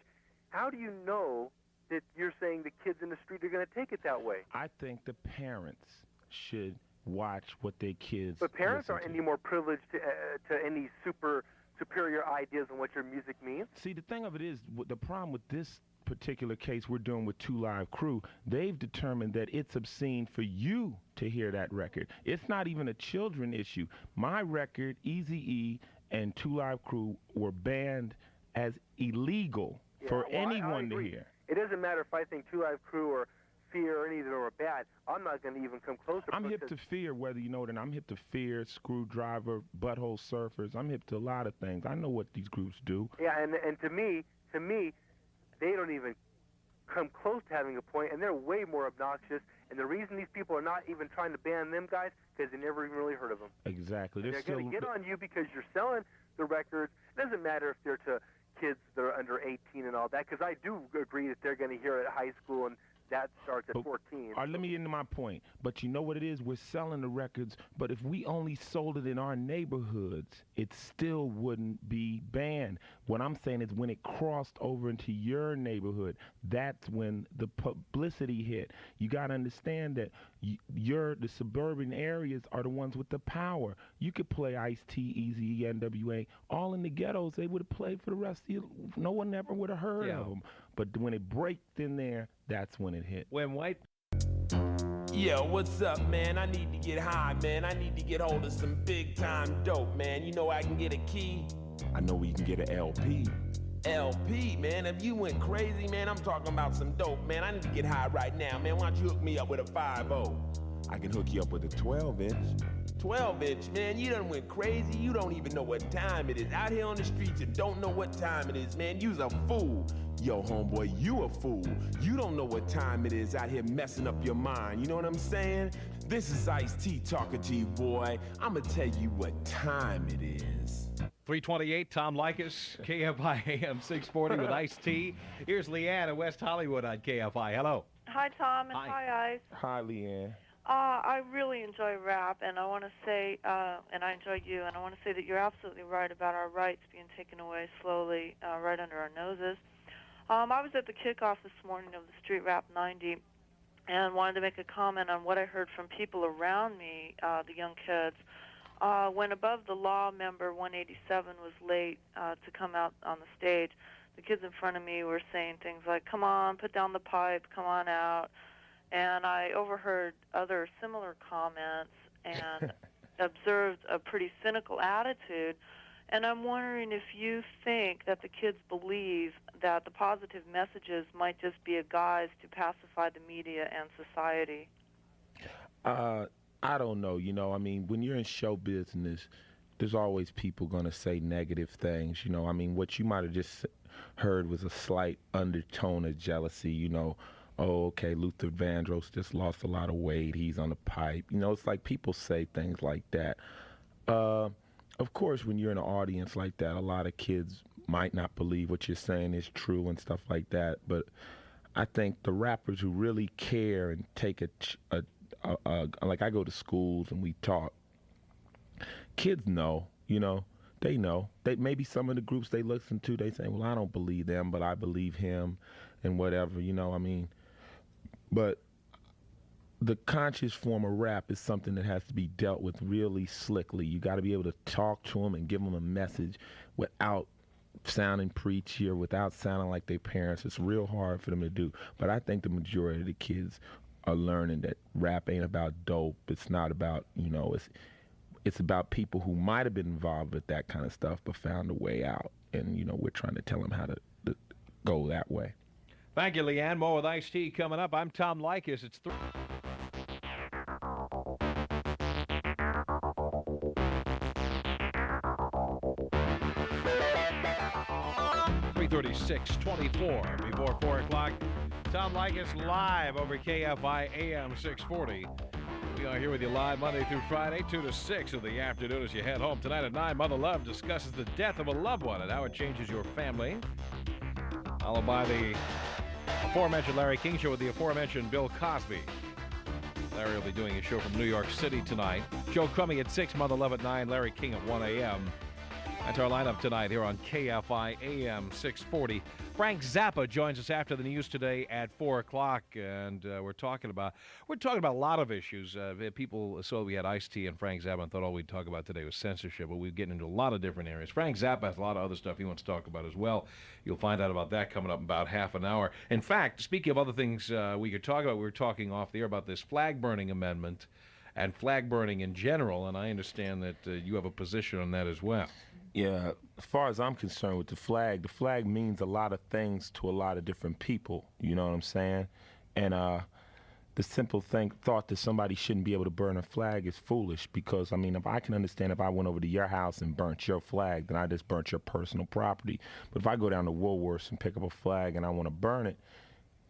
how do you know that you're saying the kids in the street are going to take it that way? I think the parents should watch what their kids. But parents aren't any more privileged to any superior ideas on what your music means. See, the thing of it is, the problem with this particular case we're doing with Two Live Crew, they've determined that it's obscene for you to hear that record. It's not even a children issue. My record, Eazy-E, and Two Live Crew were banned as illegal for anyone to hear. It doesn't matter if I think Two Live Crew or Fear or any of them are bad. I'm not going to even come close to I'm hip to Fear, whether you know it or not. I'm hip to Fear, Screwdriver, Butthole Surfers. I'm hip to a lot of things. I know what these groups do. Yeah, and to me, they don't even come close to having a point, and they're way more obnoxious. And the reason these people are not even trying to ban them guys, because they never even really heard of them. Exactly. They're going to get on you because you're selling the records. It doesn't matter if they're to kids that are under 18 and all that, because I do agree that they're going to hear it at high school and that starts at But- 14. All right, let me get into my point. But you know what it is? We're selling the records, but if we only sold it in our neighborhoods, it still wouldn't be banned. What I'm saying is when it crossed over into your neighborhood, that's when the publicity hit. You got to understand that the suburban areas are the ones with the power. You could play Ice-T, Eazy, NWA, all in the ghettos. They would have played for the rest of you. No one ever would have heard of them. But when it breaks in there, that's when it hit. When white... Yo, what's up, man? I need to get high, man. I need to get hold of some big-time dope, man. You know I can get a key? I know we can get an LP. LP, man. If you went crazy, man, I'm talking about some dope, man. I need to get high right now, man. Why don't you hook me up with a 5-0? I can hook you up with a 12-inch. 12-inch, man. You done went crazy. You don't even know what time it is. Out here on the streets and don't know what time it is, man. You's a fool. Yo, homeboy, you a fool. You don't know what time it is out here messing up your mind. You know what I'm saying? This is Ice-T talking to you, boy. I'ma tell you what time it is. 328, Tom Leykis, KFI AM 640 with Ice-T. Here's Leanne in West Hollywood on KFI. Hello. Hi, Tom, and Hi. hi, Ice. Hi, Leanne. I really enjoy rap, and I want to say, and I enjoy you, and I want to say that you're absolutely right about our rights being taken away slowly right under our noses. I was at the kickoff this morning of the Street Rap 90 and wanted to make a comment on what I heard from people around me, the young kids. When Above the Law member 187 was late to come out on the stage, the kids in front of me were saying things like, "Come on, put down the pipe, come on out." And I overheard other similar comments and observed a pretty cynical attitude. And I'm wondering if you think that the kids believe that the positive messages might just be a guise to pacify the media and society. I don't know. You know, I mean, when you're in show business, there's always people going to say negative things. You know, I mean, what you might have just heard was a slight undertone of jealousy, you know. Oh, okay, Luther Vandross just lost a lot of weight. He's on the pipe. You know, it's like people say things like that. Of course, when you're in an audience like that, a lot of kids might not believe what you're saying is true and stuff like that. But I think the rappers who really care and take like I go to schools and we talk, kids know, you know, they know. Maybe some of the groups they listen to, they say, well, I don't believe them, but I believe him and whatever, you know, I mean. But the conscious form of rap is something that has to be dealt with really slickly. You got to be able to talk to them and give them a message without sounding preachy or without sounding like their parents. It's real hard for them to do. But I think the majority of the kids are learning that rap ain't about dope. It's not about, you know, it's about people who might have been involved with that kind of stuff but found a way out. And, you know, we're trying to tell them how to go that way. Thank you, Leanne. More with Ice-T coming up. I'm Tom Leykis. It's 3:36:24 before 4 o'clock. Tom Leykis live over KFI AM 640. We are here with you live Monday through Friday, 2 to 6 of the afternoon as you head home. Tonight at 9, Mother Love discusses the death of a loved one and how it changes your family. Followed by the aforementioned Larry King Show with the aforementioned Bill Cosby. Larry will be doing a show from New York City tonight. Joe Crummy at 6, Mother Love at 9, Larry King at 1 a.m. That's our lineup tonight here on KFI AM 640. Frank Zappa joins us after the news today at 4 o'clock, and we're talking about a lot of issues. People saw we had Ice-T and Frank Zappa and thought all we'd talk about today was censorship, but we're getting into a lot of different areas. Frank Zappa has a lot of other stuff he wants to talk about as well. You'll find out about that coming up in about half an hour. In fact, speaking of other things we could talk about, we were talking off the air about this flag burning amendment and flag burning in general, and I understand that you have a position on that as well. Yeah, as far as I'm concerned with the flag means a lot of things to a lot of different people, you know what I'm saying? And the simple thought that somebody shouldn't be able to burn a flag is foolish because, I mean, if I can understand if I went over to your house and burnt your flag, then I just burnt your personal property. But if I go down to Woolworths and pick up a flag and I want to burn it,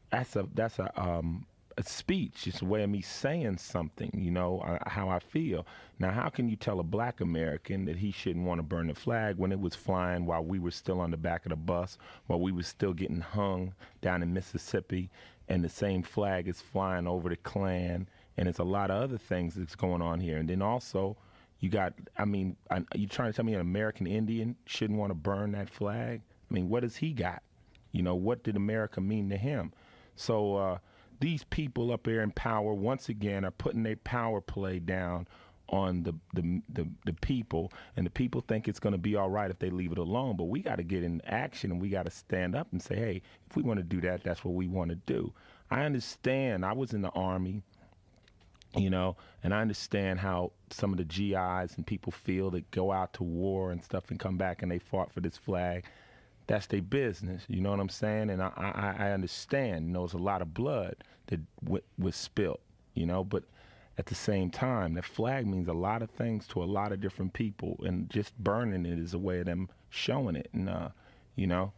that's a speech. It's a way of me saying something, you know, how I feel. Now, how can you tell a black American that he shouldn't want to burn the flag when it was flying while we were still on the back of the bus, while we were still getting hung down in Mississippi, and the same flag is flying over the Klan, and it's a lot of other things that's going on here. And then also, you got, you trying to tell me an American Indian shouldn't want to burn that flag? I mean, what does he got? You know, what did America mean to him? So these people up there in power, once again, are putting their power play down on the people, and the people think it's going to be all right if they leave it alone. But we got to get in action, and we got to stand up and say, hey, if we want to do that, that's what we want to do. I understand. I was in the Army, you know, and I understand how some of the GIs and people feel that go out to war and stuff and come back and they fought for this flag. That's their business, you know what I'm saying? And I understand, you know, there's a lot of blood that was spilled, you know, but at the same time, that flag means a lot of things to a lot of different people, and just burning it is a way of them showing it. And, you know,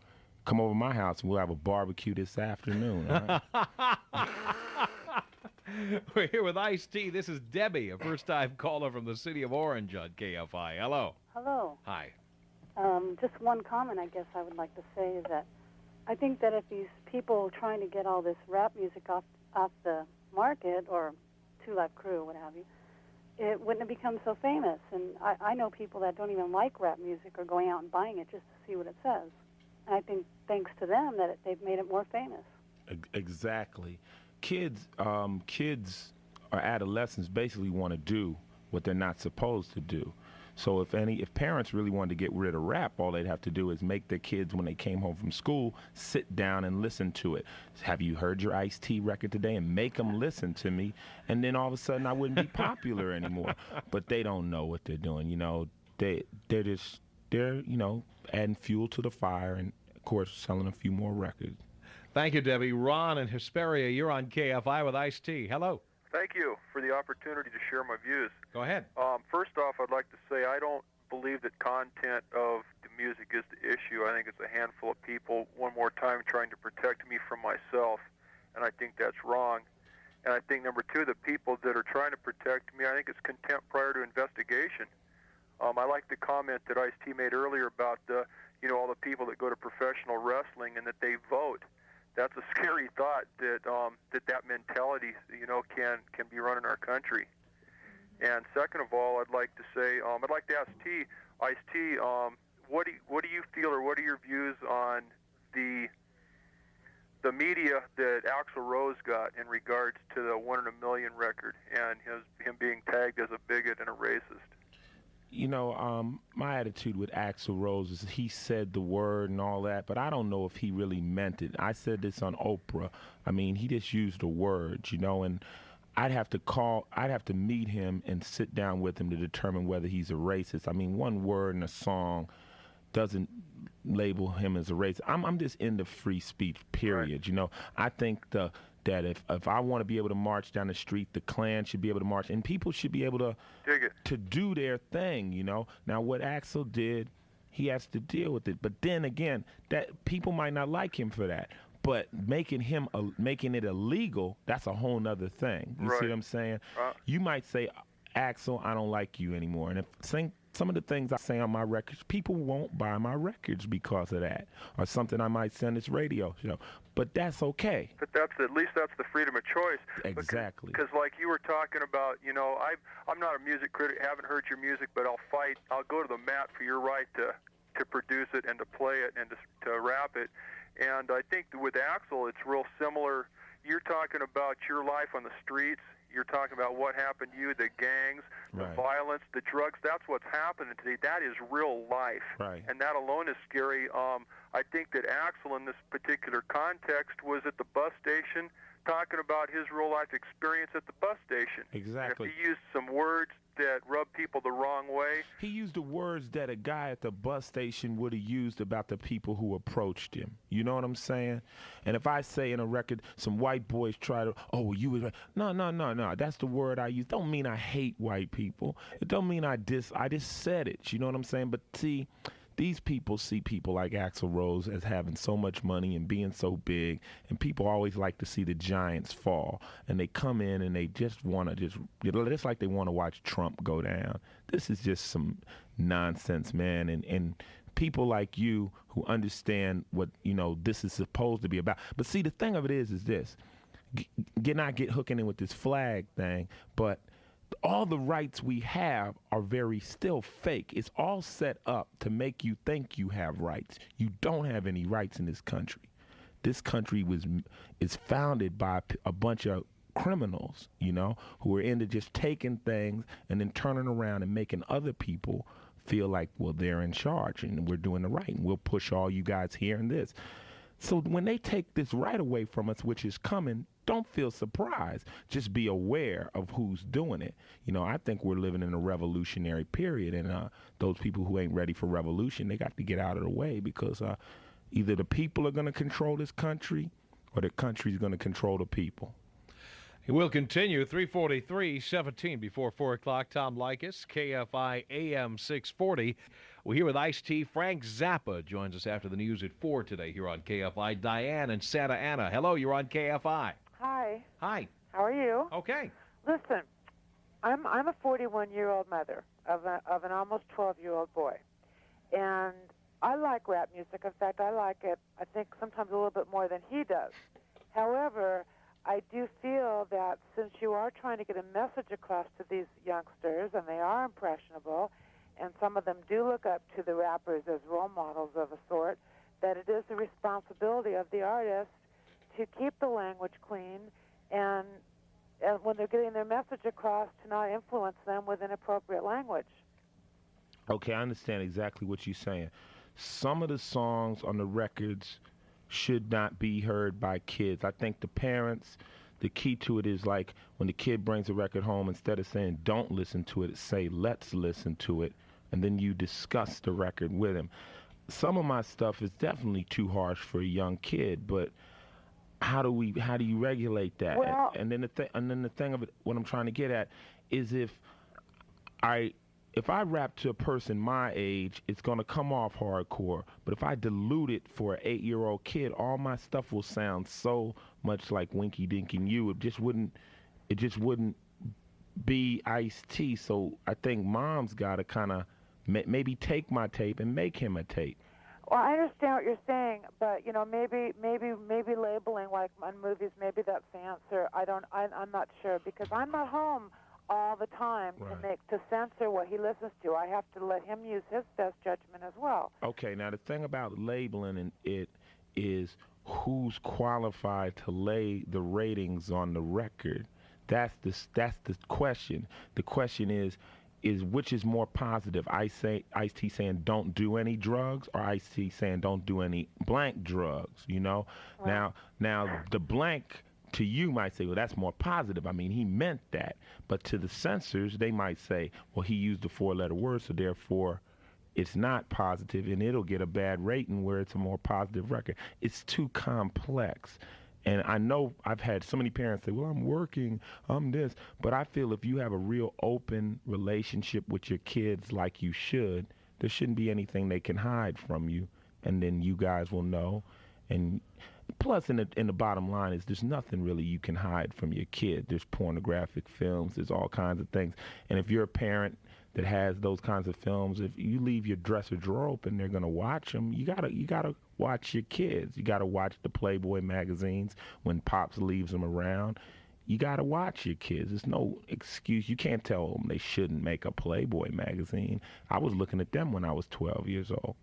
come over to my house and we'll have a barbecue this afternoon. All right? We're here with Ice-T. This is Debbie, a first-time caller from the city of Orange on KFI. Hello. Hello. Hi. Just one comment I guess I would like to say is that I think that if these people trying to get all this rap music off the market, or Two Live Crew, what have you, it wouldn't have become so famous. And I know people that don't even like rap music are going out and buying it just to see what it says. And I think thanks to them that they've made it more famous. Exactly. Kids or adolescents basically want to do what they're not supposed to do. So if parents really wanted to get rid of rap, all they'd have to do is make their kids, when they came home from school, sit down and listen to it. Have you heard your Ice-T record today? And make them listen to me, and then all of a sudden I wouldn't be popular anymore. But they don't know what they're doing. You know, they're you know, adding fuel to the fire, and of course selling a few more records. Thank you, Debbie. Ron in Hesperia, you're on KFI with Ice-T. Hello. Thank you for the opportunity to share my views. Go ahead. First off, I'd like to say I don't believe that content of the music is the issue. I think it's a handful of people, one more time, trying to protect me from myself, and I think that's wrong. And I think, number two, the people that are trying to protect me, I think it's contempt prior to investigation. I like the comment that Ice-T made earlier about all the people that go to professional wrestling and that they vote. That's a scary thought that mentality, can be running our country. And second of all, I'd like to say, I'd like to ask Ice-T, what do you feel, or what are your views on the media that Axl Rose got in regards to the 1 in a Million record and him being tagged as a bigot and a racist? You know, my attitude with Axl Rose is he said the word and all that, but I don't know if he really meant it. I said this on Oprah. I mean, he just used the words, and I'd have to meet him and sit down with him to determine whether he's a racist. I mean, one word in a song doesn't label him as a racist. I'm just into free speech, period. Right. I think that if I want to be able to march down the street, the Klan should be able to march, and people should be able to do their thing, Now, what Axl did, he has to deal with it. But then again, that people might not like him for that. But making it illegal, that's a whole nother thing. You see what I'm saying? You might say, Axl, I don't like you anymore. And if some of the things I say on my records, people won't buy my records because of that, or something I might say on this radio show. But that's okay. But at least that's the freedom of choice. Exactly. Because like you were talking about, I'm not a music critic, haven't heard your music, but I'll go to the mat for your right to produce it and to play it and to rap it. And I think with Axl, it's real similar. You're talking about your life on the streets. You're talking about what happened to you, the gangs, the violence, the drugs. That's what's happening today. That is real life. Right. And that alone is scary. I think that Axl, in this particular context, was at the bus station talking about his real-life experience at the bus station. Exactly. And if he used some words that rubbed people the wrong way. He used the words that a guy at the bus station would have used about the people who approached him. You know what I'm saying? And if I say in a record, some white boys try to, you was right. No. That's the word I use. Don't mean I hate white people. It don't mean I just said it. You know what I'm saying? But see, these people see people like Axl Rose as having so much money and being so big, and people always like to see the giants fall. And they come in and they just want to just like they want to watch Trump go down. This is just some nonsense, man. And people like you who understand what, this is supposed to be about. But see, the thing of it is this. not get hooking in with this flag thing, but all the rights we have are very still fake. It's all set up to make you think you have rights. You don't have any rights in this country. This country is founded by a bunch of criminals, you know, who are into just taking things and then turning around and making other people feel like, well, they're in charge and we're doing the right and we'll push all you guys here and this. So when they take this right away from us, which is coming, don't feel surprised. Just be aware of who's doing it. You know, I think we're living in a revolutionary period, and those people who ain't ready for revolution, they got to get out of the way, because either the people are going to control this country or the country's going to control the people. We'll continue. 3:43, 17 before 4 o'clock. Tom Leykis, KFI AM 640. We're here with Ice-T. Frank Zappa joins us after the news at 4 today here on KFI. Diane in Santa Ana. Hello, you're on KFI. Hi. Hi. How are you? Okay. Listen, I'm a 41-year-old mother of an almost 12-year-old boy, and I like rap music. In fact, I like it, I think, sometimes a little bit more than he does. However, I do feel that since you are trying to get a message across to these youngsters, and they are impressionable, and some of them do look up to the rappers as role models of a sort, that it is the responsibility of the artist to keep the language clean, and when they're getting their message across, to not influence them with inappropriate language. Okay, I understand exactly what you're saying. Some of the songs on the records should not be heard by kids. I think the parents, the key to it is, like, when the kid brings a record home, instead of saying don't listen to it, say let's listen to it, and then you discuss the record with him. Some of my stuff is definitely too harsh for a young kid, but how do you regulate that? Well, and then the thing of it, what I'm trying to get at is, if I rap to a person my age, it's going to come off hardcore. But if I dilute it for an 8-year-old kid, all my stuff will sound so much like Winky Dink and You. It just wouldn't be Ice-T. So I think mom's got to kind of maybe take my tape and make him a tape. Well, I understand what you're saying, but you know, maybe labeling, like on movies, maybe that's the answer. I'm not sure, because I'm not home all the time to censor what he listens to. I have to let him use his best judgment as well. Okay, now the thing about labeling it is who's qualified to lay the ratings on the record. That's the question. The question is which is more positive? Ice-T saying don't do any drugs, or Ice-T saying don't do any blank drugs, you know? Right. Now the blank to you might say, well, that's more positive. I mean, he meant that. But to the censors, they might say, well, he used a 4-letter word, so therefore it's not positive, and it'll get a bad rating where it's a more positive record. It's too complex. And I know I've had so many parents say, well, I'm working, I'm this. But I feel if you have a real open relationship with your kids like you should, there shouldn't be anything they can hide from you. And then you guys will know. And plus, in the bottom line is, there's nothing really you can hide from your kid. There's pornographic films. There's all kinds of things. And if you're a parent that has those kinds of films, if you leave your dresser drawer open, they're going to watch them. You gotta watch your kids. You got to watch the Playboy magazines when Pops leaves them around. You got to watch your kids. There's no excuse. You can't tell them they shouldn't make a Playboy magazine. I was looking at them when I was 12 years old.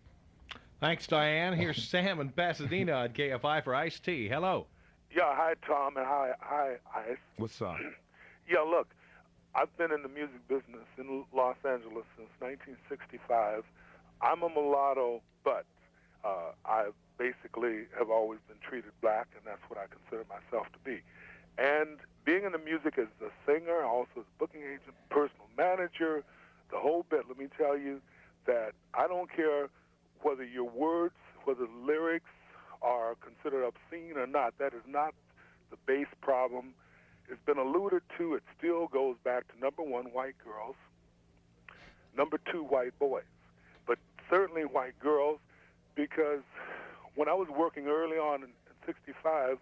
Thanks, Diane. Here's Sam in Pasadena on KFI for Ice-T. Hello. Yeah, hi, Tom, and hi, Ice. What's up? Yeah, look, I've been in the music business in Los Angeles since 1965. I'm a mulatto, but I basically have always been treated black, and that's what I consider myself to be. And being in the music as a singer, also as a booking agent, personal manager, the whole bit, let me tell you that I don't care whether your words, whether the lyrics are considered obscene or not. That is not the base problem. It's been alluded to. It still goes back to, number one, white girls, number two, white boys, but certainly white girls, because when I was working early on in 65,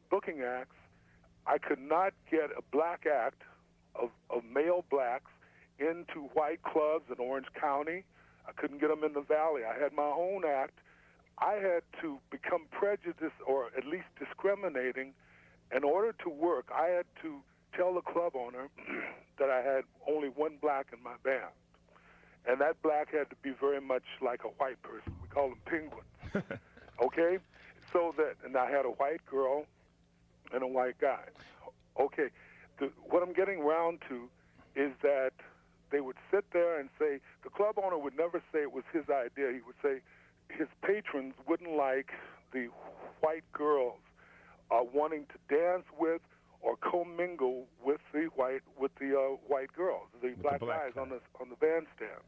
booking acts, I could not get a black act of male blacks into white clubs in Orange County. I couldn't get them in the Valley. I had my own act. I had to become prejudiced, or at least discriminating, in order to work, I had to tell the club owner that I had only one black in my band. And that black had to be very much like a white person. We call them penguins. Okay? So that, and I had a white girl and a white guy. Okay. What I'm getting round to is that they would sit there and say, the club owner would never say it was his idea. He would say his patrons wouldn't like the white girls wanting to dance with or commingle with the white girls, the black guys on the bandstand.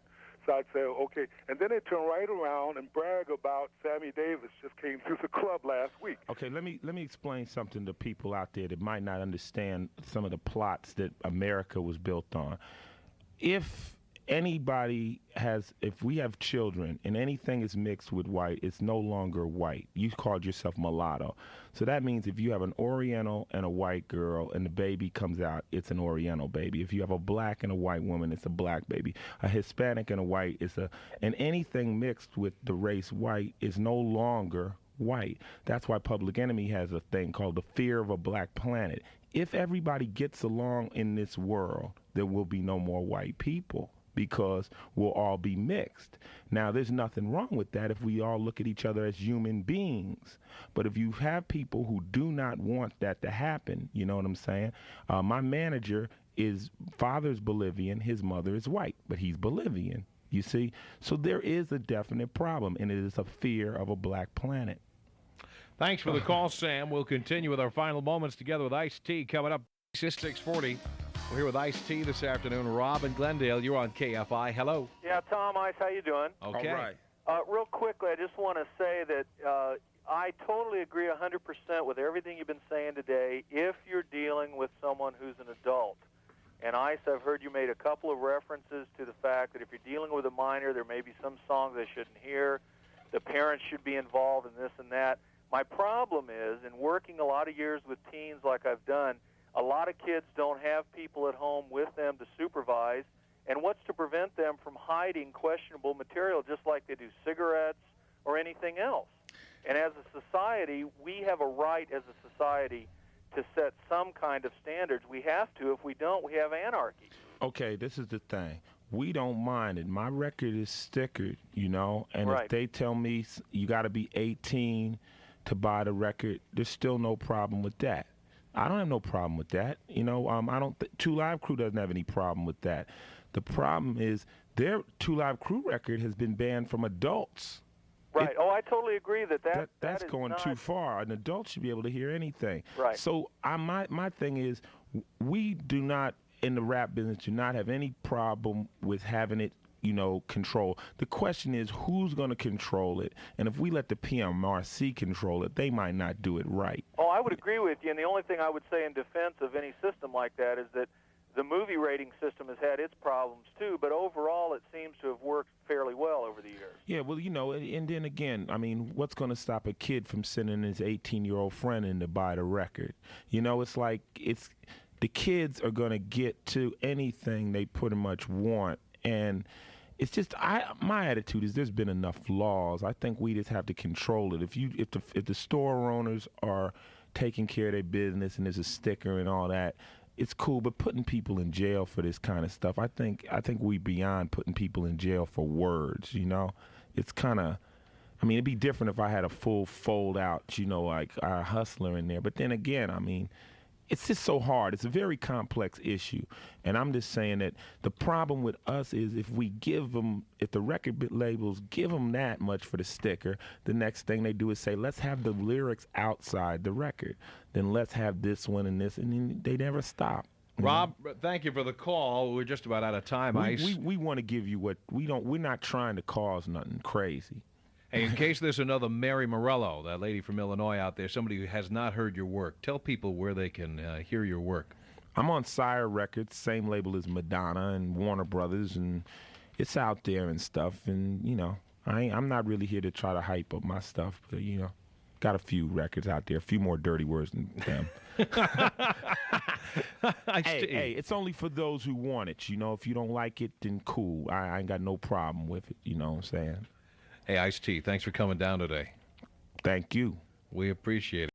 So I'd say, okay, and then they turn right around and brag about Sammy Davis just came through the club last week. Okay, let me explain something to people out there that might not understand some of the plots that America was built on. If we have children and anything is mixed with white, it's no longer white. You called yourself mulatto. So that means if you have an Oriental and a white girl and the baby comes out, it's an Oriental baby. If you have a black and a white woman, it's a black baby. A Hispanic and a white and anything mixed with the race white is no longer white. That's why Public Enemy has a thing called the fear of a black planet. If everybody gets along in this world, there will be no more white people, because we'll all be mixed. Now, there's nothing wrong with that if we all look at each other as human beings. But if you have people who do not want that to happen, you know what I'm saying? My manager father's Bolivian, his mother is white, but he's Bolivian, you see? So there is a definite problem, and it is a fear of a black planet. Thanks for the call, Sam. We'll continue with our final moments together with Ice-T coming up. 640. We're here with Ice-T this afternoon. Rob in Glendale, you're on KFI. Hello. Yeah, Tom, Ice, how you doing? Okay. All right. Real quickly, I just want to say that I totally agree 100% with everything you've been saying today if you're dealing with someone who's an adult. And Ice, I've heard you made a couple of references to the fact that if you're dealing with a minor, there may be some songs they shouldn't hear. The parents should be involved in this and that. My problem is, in working a lot of years with teens like I've done, a lot of kids don't have people at home with them to supervise, and what's to prevent them from hiding questionable material just like they do cigarettes or anything else? And as a society, we have a right as a society to set some kind of standards. We have to. If we don't, we have anarchy. Okay, this is the thing. We don't mind it. My record is stickered, you know, and Right. if they tell me you got to be 18 to buy the record, there's still no problem with that. I don't have no problem with that. You know, I don't. Two Live Crew doesn't have any problem with that. The problem is their Two Live Crew record has been banned from adults. Right. I totally agree that's that's going too far. An adult should be able to hear anything. Right. So my thing is, we do not in the rap business do not have any problem with having it, you know, control. The question is who's going to control it, and if we let the PMRC control it, they might not do it right. Oh, I would agree with you, and the only thing I would say in defense of any system like that is that the movie rating system has had its problems too, but overall it seems to have worked fairly well over the years. Yeah, well, you know, and then again, I mean, what's going to stop a kid from sending his 18-year-old friend in to buy the record? You know, it's like the kids are going to get to anything they pretty much want, and it's just my attitude is there's been enough laws. I think we just have to control it. If the store owners are taking care of their business and there's a sticker and all that, it's cool. But putting people in jail for this kind of stuff, I think we beyond putting people in jail for words. You know, it's kind of. I mean, it'd be different if I had a full fold out, you know, like our Hustler in there. But then again, I mean, it's just so hard. It's a very complex issue. And I'm just saying that the problem with us is if the record labels give them that much for the sticker, the next thing they do is say, let's have the lyrics outside the record. Then let's have this one and this, and then they never stop. Rob, thank you for the call. We're just about out of time, Ice. We want to give you we're not trying to cause nothing crazy. Hey, in case there's another Mary Morello, that lady from Illinois out there, somebody who has not heard your work, tell people where they can hear your work. I'm on Sire Records, same label as Madonna and Warner Brothers, and it's out there and stuff. And, you know, I'm not really here to try to hype up my stuff, but, you know, got a few records out there, a few more dirty words than them. Hey, it's only for those who want it. You know, if you don't like it, then cool. I ain't got no problem with it. You know what I'm saying? Hey, Ice-T, thanks for coming down today. Thank you. We appreciate it.